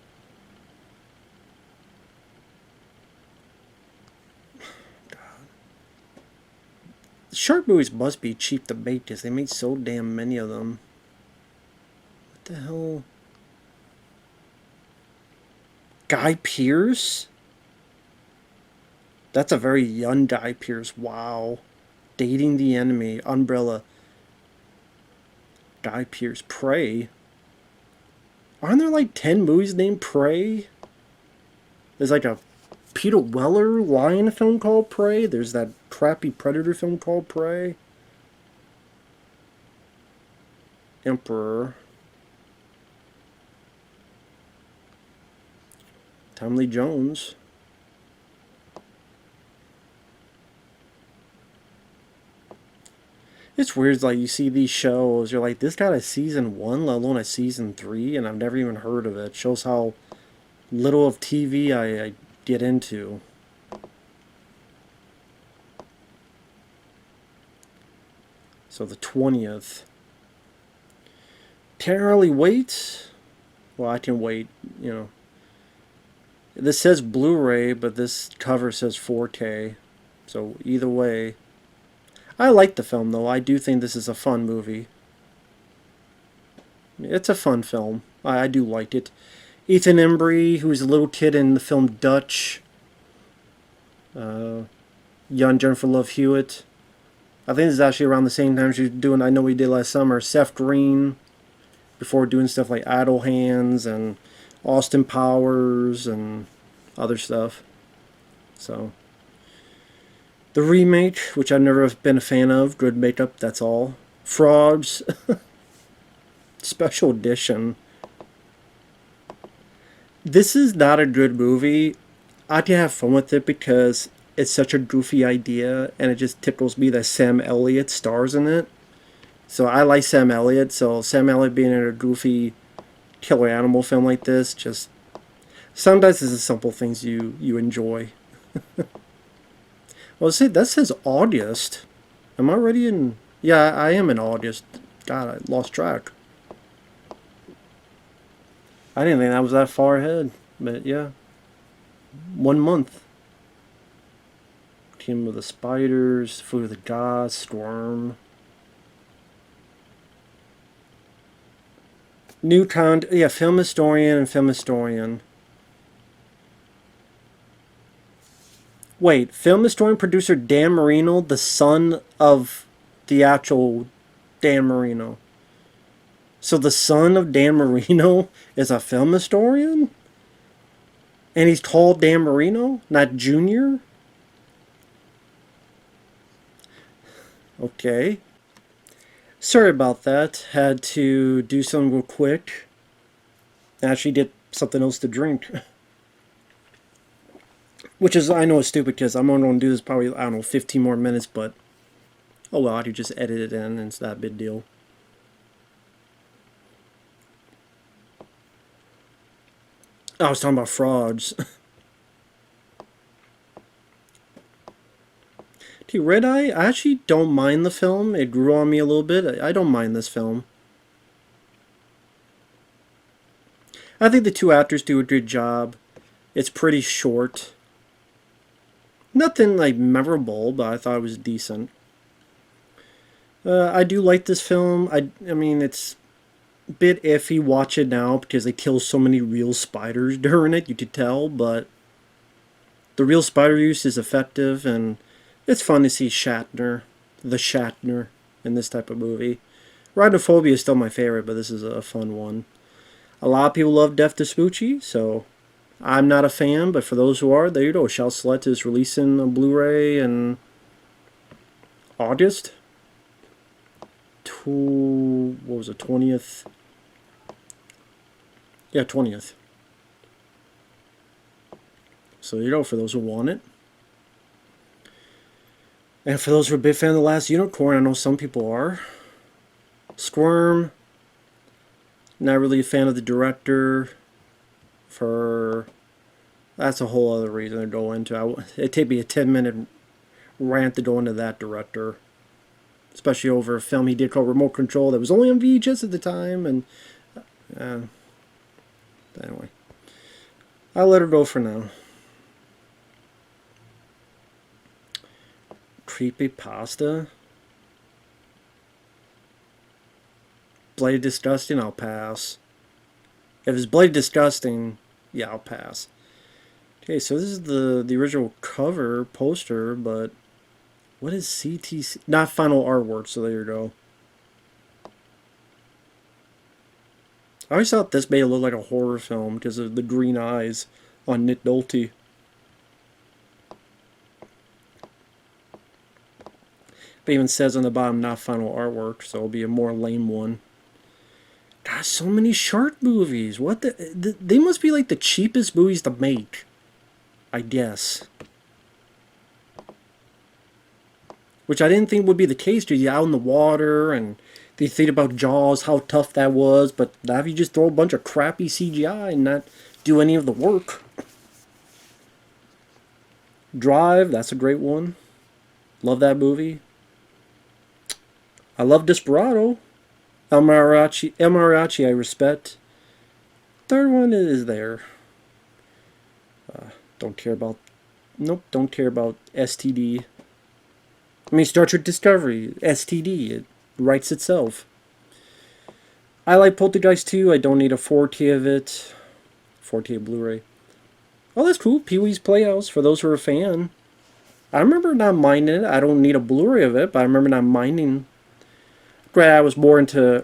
God. The shark movies must be cheap to make because they made so damn many of them. What the hell? Guy Pearce? That's a very young Guy Pearce. Wow. Dating the Enemy. Umbrella. Guy Pearce. Prey. Aren't there like 10 movies named Prey? There's like a Peter Weller lion film called Prey. There's that crappy Predator film called Prey. Emperor. Tommy Lee Jones. It's weird, like, you see these shows, you're like, this got a season 1, let alone a season 3, and I've never even heard of it. It shows how little of TV I get into. So the 20th. Can't really wait. Well, I can wait, you know. This says Blu-ray, but this cover says 4K. So either way, I like the film though. I do think this is a fun movie. It's a fun film. I do like it. Ethan Embry, who's a little kid in the film Dutch. Young Jennifer Love Hewitt. I think this is actually around the same time she was doing I Know We Did Last Summer. Seth Green, before doing stuff like Idle Hands and Austin Powers and other stuff. So, the remake, which I've never been a fan of, good makeup, that's all. Frogs, special edition. This is not a good movie. I can have fun with it because it's such a goofy idea, and it just tickles me that Sam Elliott stars in it. So I like Sam Elliott, so Sam Elliott being in a goofy killer animal film like this, just sometimes it's the simple things you enjoy. Well, see, that says August. Am I already in? Yeah, I am in August. God, I lost track. I didn't think that was that far ahead, but yeah, 1 month. Kingdom of the Spiders, Food of the Gods, Storm. New con, yeah, film historian and film historian. Wait, film historian producer Dan Marino, the son of the actual Dan Marino. So the son of Dan Marino is a film historian? And he's called Dan Marino, not Junior? Okay. Sorry about that. Had to do something real quick. Actually did something else to drink. Which is, I know it's stupid because I'm only going to do this probably, I don't know, 15 more minutes, but oh well, I could just edit it in and it's not a big deal. I was talking about frogs. Okay, Red Eye, I actually don't mind the film. It grew on me a little bit. I don't mind this film. I think the two actors do a good job. It's pretty short. Nothing like memorable, but I thought it was decent. I do like this film. I mean, it's a bit iffy. Watch it now because they kill so many real spiders during it. You could tell, but the real spider use is effective, and it's fun to see Shatner, the Shatner, in this type of movie. Rhinophobia is still my favorite, but this is a fun one. A lot of people love Death to Smoochie, so I'm not a fan, but for those who are, there you go. Shout Select is releasing a Blu-ray in August. What was it, 20th? Yeah, 20th. So there you go, for those who want it. And for those who are a big fan of The Last Unicorn, I know some people are. Squirm. Not really a fan of the director. That's a whole other reason to go into. It'd take me a 10-minute rant to go into that director. Especially over a film he did called Remote Control that was only on VHS at the time. And anyway, I'll let her go for now. Creepypasta. Bloody Disgusting, I'll pass. If it's Bloody Disgusting, yeah, I'll pass. Okay, so this is the original cover poster, but what is CTC? Not final artwork, so there you go. I always thought this made it look like a horror film because of the green eyes on Nick Nolte. But even says on the bottom, not final artwork, so it'll be a more lame one. God, so many shark movies. What they must be like the cheapest movies to make, I guess. Which I didn't think would be the case, because you're out in the water, and they think about Jaws, how tough that was, but now if you just throw a bunch of crappy CGI and not do any of the work. Drive, that's a great one. Love that movie. I love Desperado. El Mariachi I respect. Third one is there. Don't care about. Nope, don't care about STD. I mean, Star Trek Discovery, STD, it writes itself. I like Poltergeist 2. I don't need a 4K of it. 4K Blu-ray. Oh, that's cool. Pee-wee's Playhouse, for those who are a fan. I remember not minding it. I don't need a Blu-ray of it, but I remember not minding. Granted, I was more into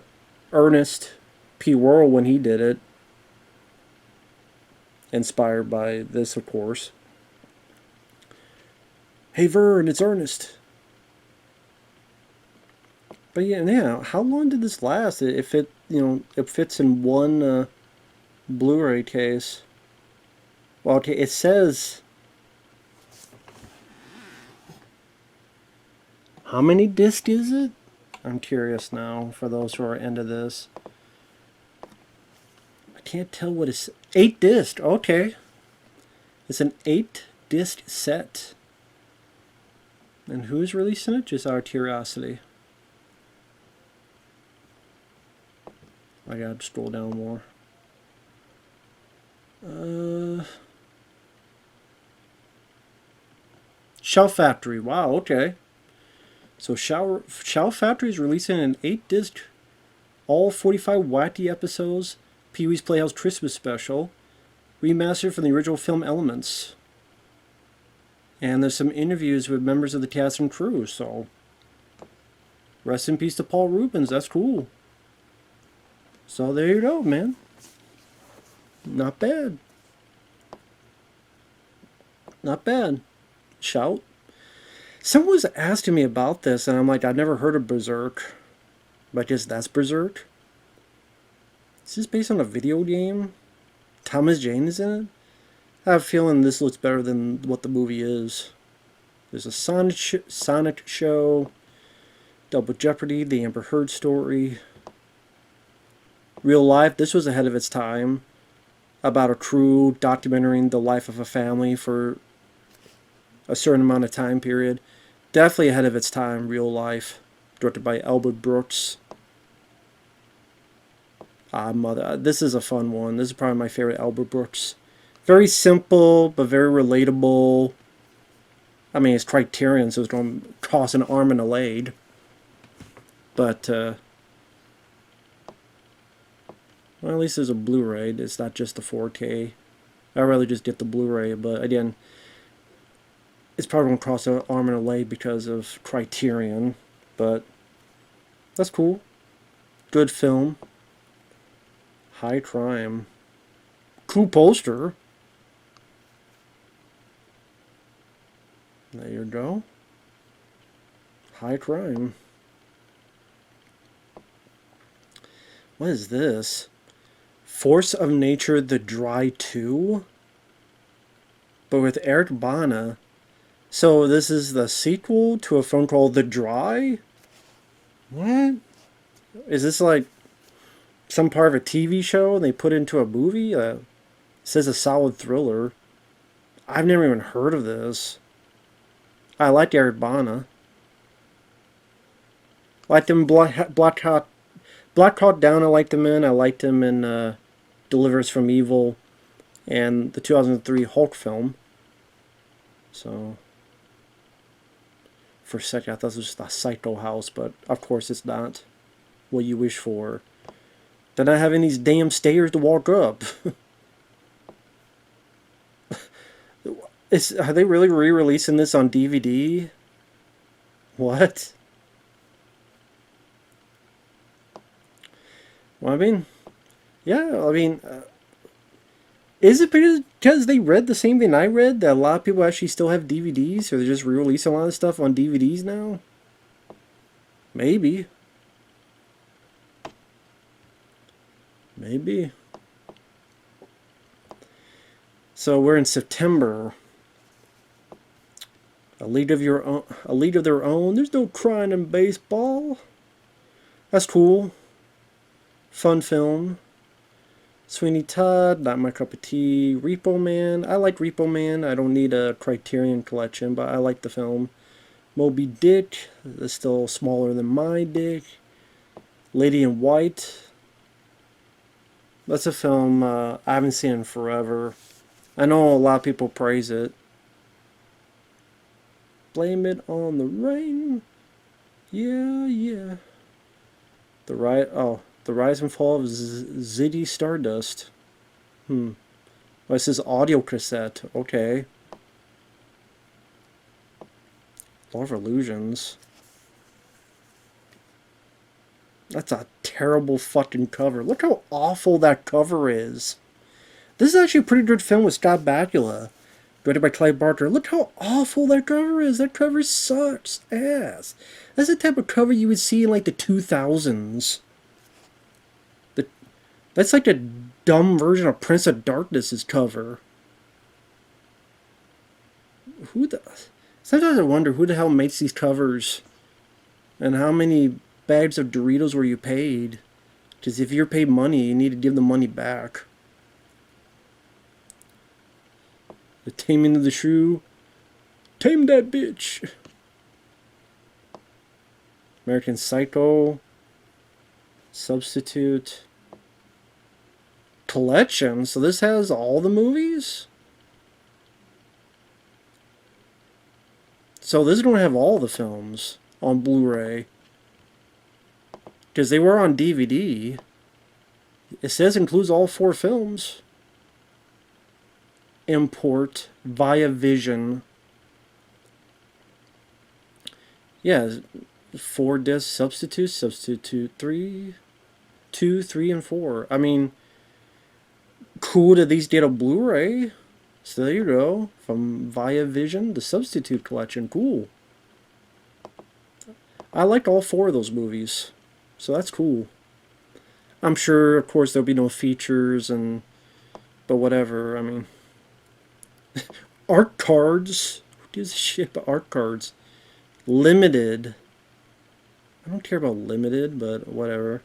Ernest P. Worrell when he did it. Inspired by this, of course. Hey Vern, it's Ernest. But yeah, how long did this last? If it, it fits in one Blu-ray case. Well, okay, it says how many discs is it? I'm curious now for those who are into this. I can't tell what it's 8 discs. Okay, it's an 8-disc set. And who's releasing it? Just out of curiosity. I gotta scroll down more. Shout Factory. Wow, okay. So Shout Factory is releasing an 8-disc, all 45 wacky episodes, Pee-wee's Playhouse Christmas special, remastered from the original film elements. And there's some interviews with members of the cast and crew, so rest in peace to Paul Reubens. That's cool. So there you go, man. Not bad. Not bad. Shout. Someone was asking me about this, and I'm like, I've never heard of Berserk. But I guess that's Berserk. Is this based on a video game? Thomas Jane is in it? I have a feeling this looks better than what the movie is. There's a Sonic show, Double Jeopardy, the Amber Heard story. Real life, this was ahead of its time. About a crew documenting the life of a family for a certain amount of time period. Definitely ahead of its time, Real Life. Directed by Albert Brooks. This is a fun one. This is probably my favorite Albert Brooks. Very simple, but very relatable. I mean, it's Criterion, so it's going to cost an arm and a leg. But, well, at least there's a Blu-ray. It's not just the 4K. I'd rather just get the Blu-ray, but again, it's probably going to cost an arm and a leg because of Criterion. But, that's cool. Good film. High crime. Cool poster. There you go. High crime. What is this? Force of Nature The Dry 2? But with Eric Bana. So this is the sequel to a film called The Dry? What? Is this like some part of a TV show and they put it into a movie? It says a solid thriller. I've never even heard of this. I like Eric Bana. Liked him in Black Hawk Down. I liked him in. I liked him in Deliver Us from Evil and the 2003 Hulk film. So, for a second I thought it was just a Psycho House, but of course it's not what you wish for. They're not having these damn stairs to walk up. Are they really re-releasing this on DVD? What? Well, I mean, yeah, I mean, is it because they read the same thing I read, that a lot of people actually still have DVDs, or they're just re-releasing a lot of stuff on DVDs now? Maybe. Maybe. So we're in September. A League of Your Own, A League of Their Own. There's no crying in baseball. That's cool. Fun film. Sweeney Todd, not my cup of tea. Repo Man, I like Repo Man. I don't need a Criterion collection, but I like the film. Moby Dick is still smaller than my dick. Lady in White. That's a film I haven't seen in forever. I know a lot of people praise it. Blame it on the rain. Yeah, yeah. The rise and fall of Ziggy Stardust. Well, this is audio cassette. Okay. Law of Illusions. That's a terrible fucking cover. Look how awful that cover is. This is actually a pretty good film with Scott Bakula, directed by Clive Barker. Look how awful that cover is. That cover sucks ass. That's the type of cover you would see in like the 2000s. That's like a dumb version of Prince of Darkness's cover. Sometimes I wonder who the hell makes these covers, and how many bags of Doritos were you paid? Because if you're paid money, you need to give the money back. The Taming of the Shrew. Tame that bitch. American Psycho. Substitute. Collection. So this has all the movies? So this is going to have all the films on Blu-ray. Because they were on DVD. It says includes all 4 films. Import via Vision. Yeah, 4 disc substitute 3, 2, 3, and 4. I mean, cool that these get a Blu-ray. So there you go. From Via Vision, the Substitute Collection. Cool. I liked all 4 of those movies. So that's cool. I'm sure, of course, there'll be no features, but whatever. I mean, art cards. Who gives a shit about art cards? Limited. I don't care about limited, but whatever.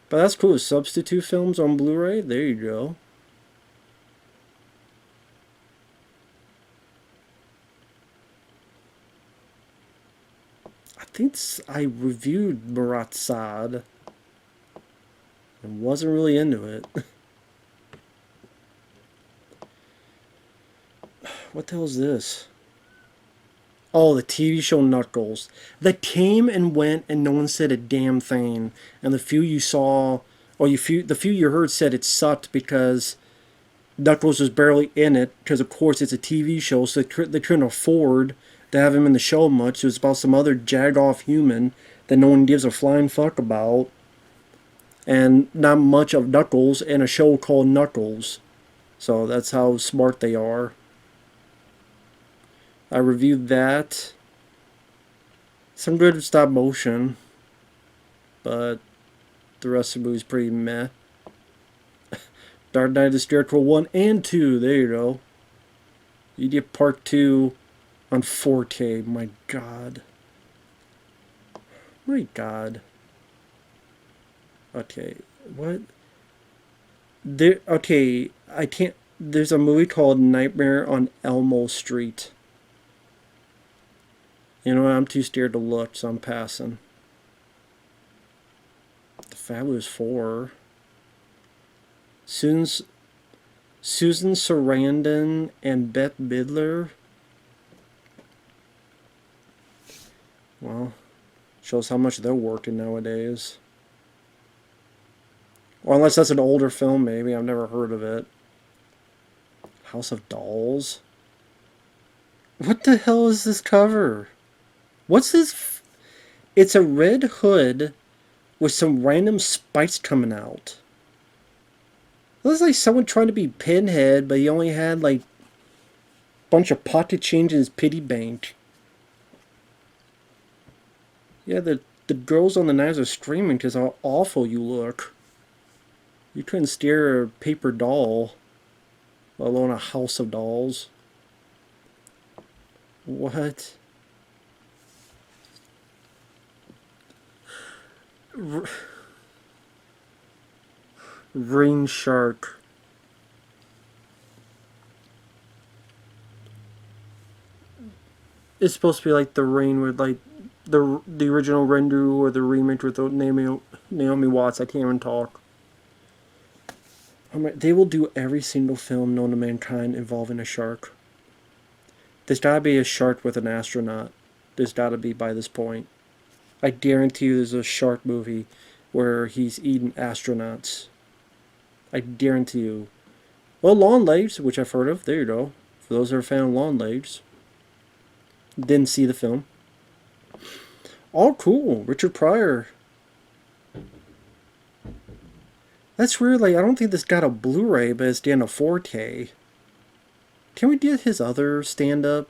But that's cool. Substitute films on Blu-ray. There you go. I think I reviewed Marat Sade and wasn't really into it. What the hell is this? Oh, the TV show Knuckles. That came and went and no one said a damn thing. And the few you saw, or the few you heard said it sucked because Knuckles was barely in it. Because of course it's a TV show, so they couldn't afford to have him in the show much. It was about some other jag-off human that no one gives a flying fuck about. And not much of Knuckles in a show called Knuckles. So that's how smart they are. I reviewed that. Some good stop motion. But the rest of the movie's pretty meh. Dark Knight of the Scarecrow 1 and 2. There you go. You get part 2 on 4K. My God. My God. Okay. What? Okay. I can't. There's a movie called Nightmare on Elmo Street. You know what? I'm too scared to look, so I'm passing. The Fabulous Four. Susan Sarandon and Bette Midler. Well, shows how much they're working nowadays. Or unless that's an older film, maybe. I've never heard of it. House of Dolls. What the hell is this cover? What's this? It's a red hood with some random spikes coming out. It looks like someone trying to be Pinhead, but he only had like a bunch of pocket change in his piggy bank. Yeah, the girls on the knives are screaming because how awful you look. You couldn't steer a paper doll, let alone a house of dolls. What? Rain Shark. It's supposed to be like the rain with like the original render or the remake with Naomi Watts. I can't even talk. They will do every single film known to mankind involving a shark. There's gotta be a shark with an astronaut. There's gotta be by this point. I guarantee you there's a shark movie where he's eating astronauts. I guarantee you. Well, Longlegs, which I've heard of. There you go. For those that are a fan of Longlegs. Didn't see the film. All cool. Richard Pryor. That's weird. Like, I don't think this got a Blu-ray, but it's getting a 4K. Can we get his other stand-up?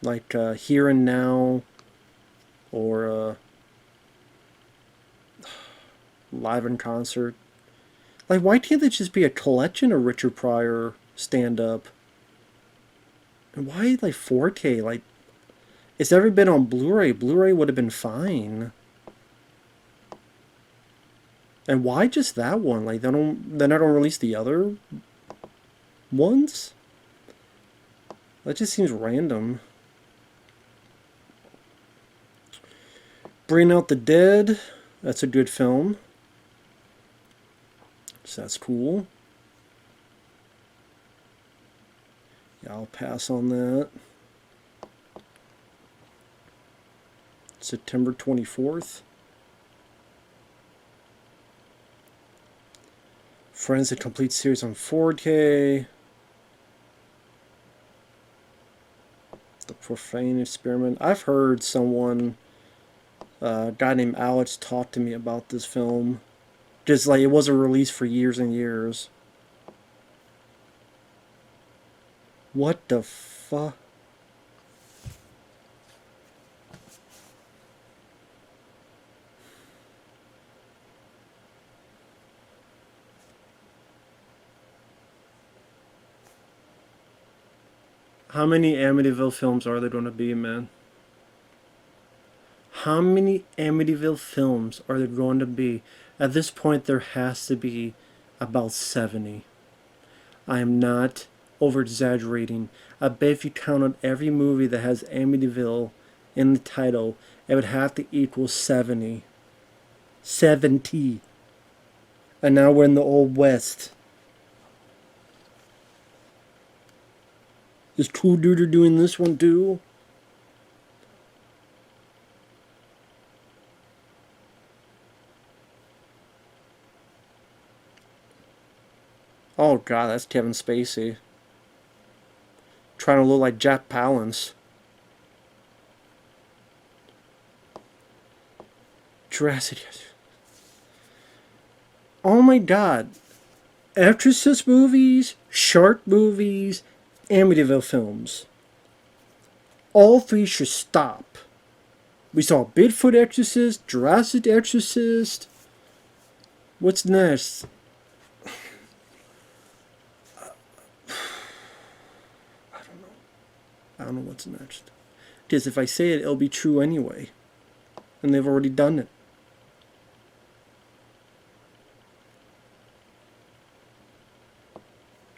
Like, Here and Now. Or, Live in Concert. Like, why can't there just be a collection of Richard Pryor stand-up? And why, like, 4K? Like, it's never been on Blu-ray. Blu-ray would have been fine. And why just that one? Like, they not release the other ones? That just seems random. Bring Out the Dead. That's a good film. So that's cool. Yeah, I'll pass on that. September 24th. Friends, a complete series on 4K. The Profane Experiment. I've heard someone, a guy named Alex, talk to me about this film. Just like it wasn't released for years and years. What the fuck? How many Amityville films are there going to be, man? How many Amityville films are there going to be? At this point, there has to be about 70. I am not over-exaggerating. I bet if you counted every movie that has Amityville in the title, it would have to equal 70. 70. And now we're in the Old West. Is Cool Duder doing this one too? Oh god, that's Kevin Spacey. Trying to look like Jack Palance. Jurassic. Oh my god. Exorcist movies, shark movies, Amityville films. All three should stop. We saw Bigfoot Exorcist, Jurassic Exorcist. What's next? I don't know what's next. Because if I say it, it'll be true anyway. And they've already done it.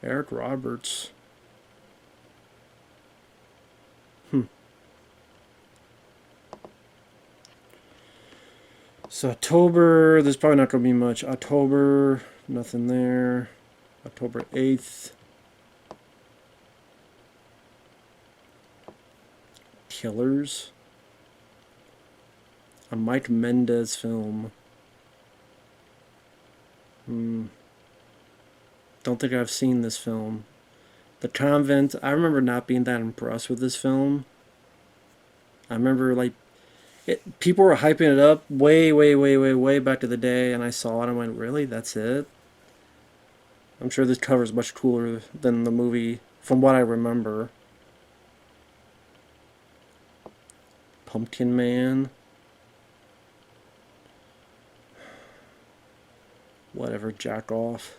Eric Roberts. So October, there's probably not going to be much. October, nothing there. October 8th. Killers. A Mike Mendez film. Don't think I've seen this film. The Convent, I remember not being that impressed with this film. I remember, like, people were hyping it up way back to the day, and I saw it and I went, really? That's it? I'm sure this cover is much cooler than the movie, from what I remember. Pumpkin Man. Whatever, jack off.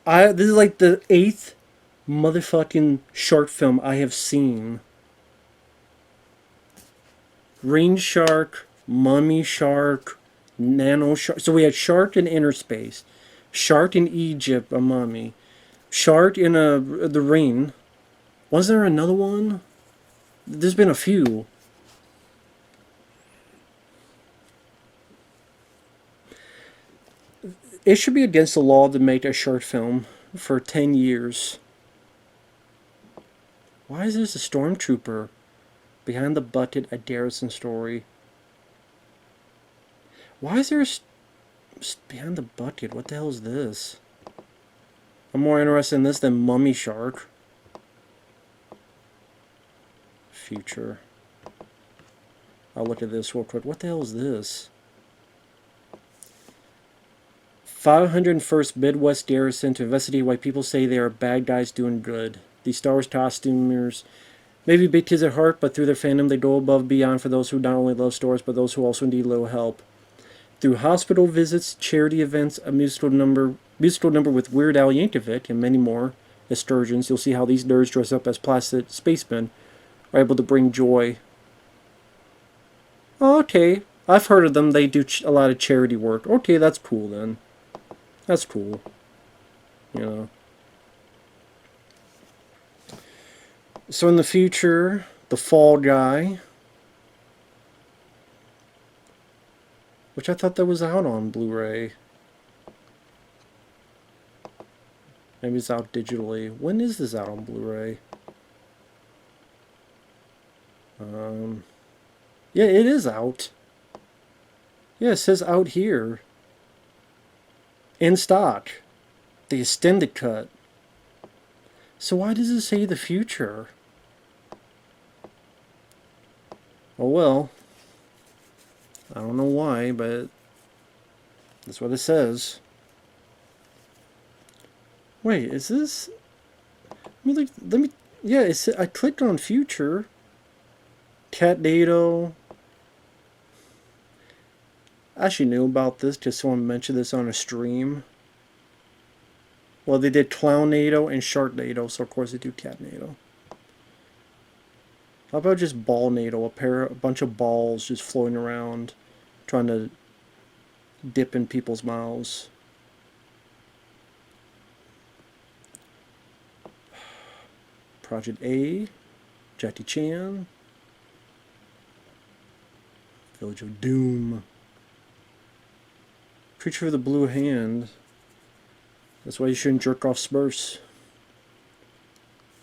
This is like the 8th motherfucking short film I have seen. Green Shark, Mummy Shark, Nano Shark. So we had Shark in Inner Space, Shark in Egypt, a mummy, Shark in the Ring. Was there another one? There's been a few. It should be against the law to make a short film for 10 years. Why is this a stormtrooper behind the bucket at Garrison Story? Why is there a behind the bucket? What the hell is this? I'm more interested in this than Mummy Shark. Future. I'll look at this real quick. What the hell is this? 501st Midwest Garrison to investigate why people say they are bad guys doing good. These Star Wars costumers may be big kids at heart, but through their fandom they go above and beyond for those who not only love Star Wars, but those who also need a little help. Through hospital visits, charity events, a musical number with Weird Al Yankovic, and many more excursions, you'll see how these nerds dress up as plastic spacemen are able to bring joy. Oh, okay, I've heard of them. They do a lot of charity work. Okay, that's cool then. That's cool. You know. So in the future, the Fall Guy, which I thought that was out on Blu-ray. Maybe it's out digitally. When is this out on Blu-ray? Yeah, it is out. Yeah, it says out here. In stock. The extended cut. So why does it say the future? Oh well. I don't know why, but that's what it says. Wait, is this? Let me. Yeah, I clicked on future. Catnado. I actually knew about this because someone mentioned this on a stream. Well, they did Clownado and Sharknado, so of course they do Catnado. How about just Ballnado, a bunch of balls just floating around, trying to dip in people's mouths. Project A, Jackie Chan, Village of Doom, Creature of the Blue Hand. That's why you shouldn't jerk off Smurfs.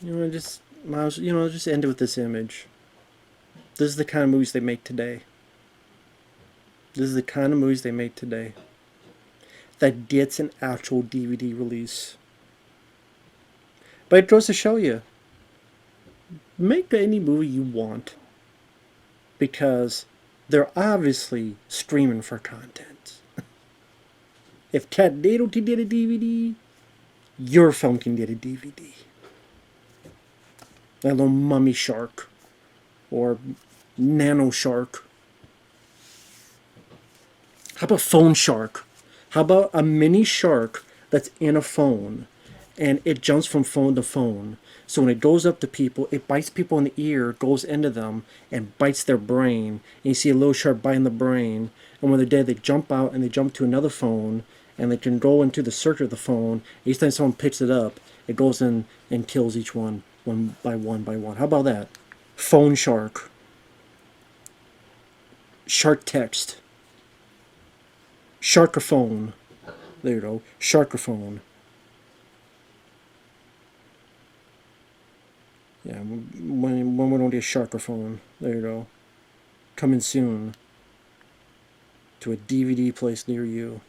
You know, just end it with this image. This is the kind of movies they make today. This is the kind of movies they make today. That gets an actual DVD release. But it goes to show you, make any movie you want. Because they're obviously streaming for content. If Catnado can get a DVD, your film can get a DVD. That little Mummy Shark. Or Nano Shark. How about Phone Shark? How about a mini shark that's in a phone and it jumps from phone to phone? So when it goes up to people, it bites people in the ear, goes into them, and bites their brain. And you see a little shark biting the brain. And when they're dead, they jump out and they jump to another phone. And they can go into the circuit of the phone. Each time someone picks it up, it goes in and kills each one by one by one. How about that? Phone Shark. Shark Text. Sharkophone. There you go. Sharkophone. Yeah, when we don't get Sharkophone. There you go. Coming soon to a DVD place near you.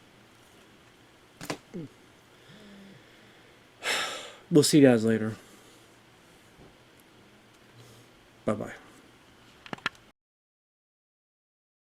We'll see you guys later. Bye-bye.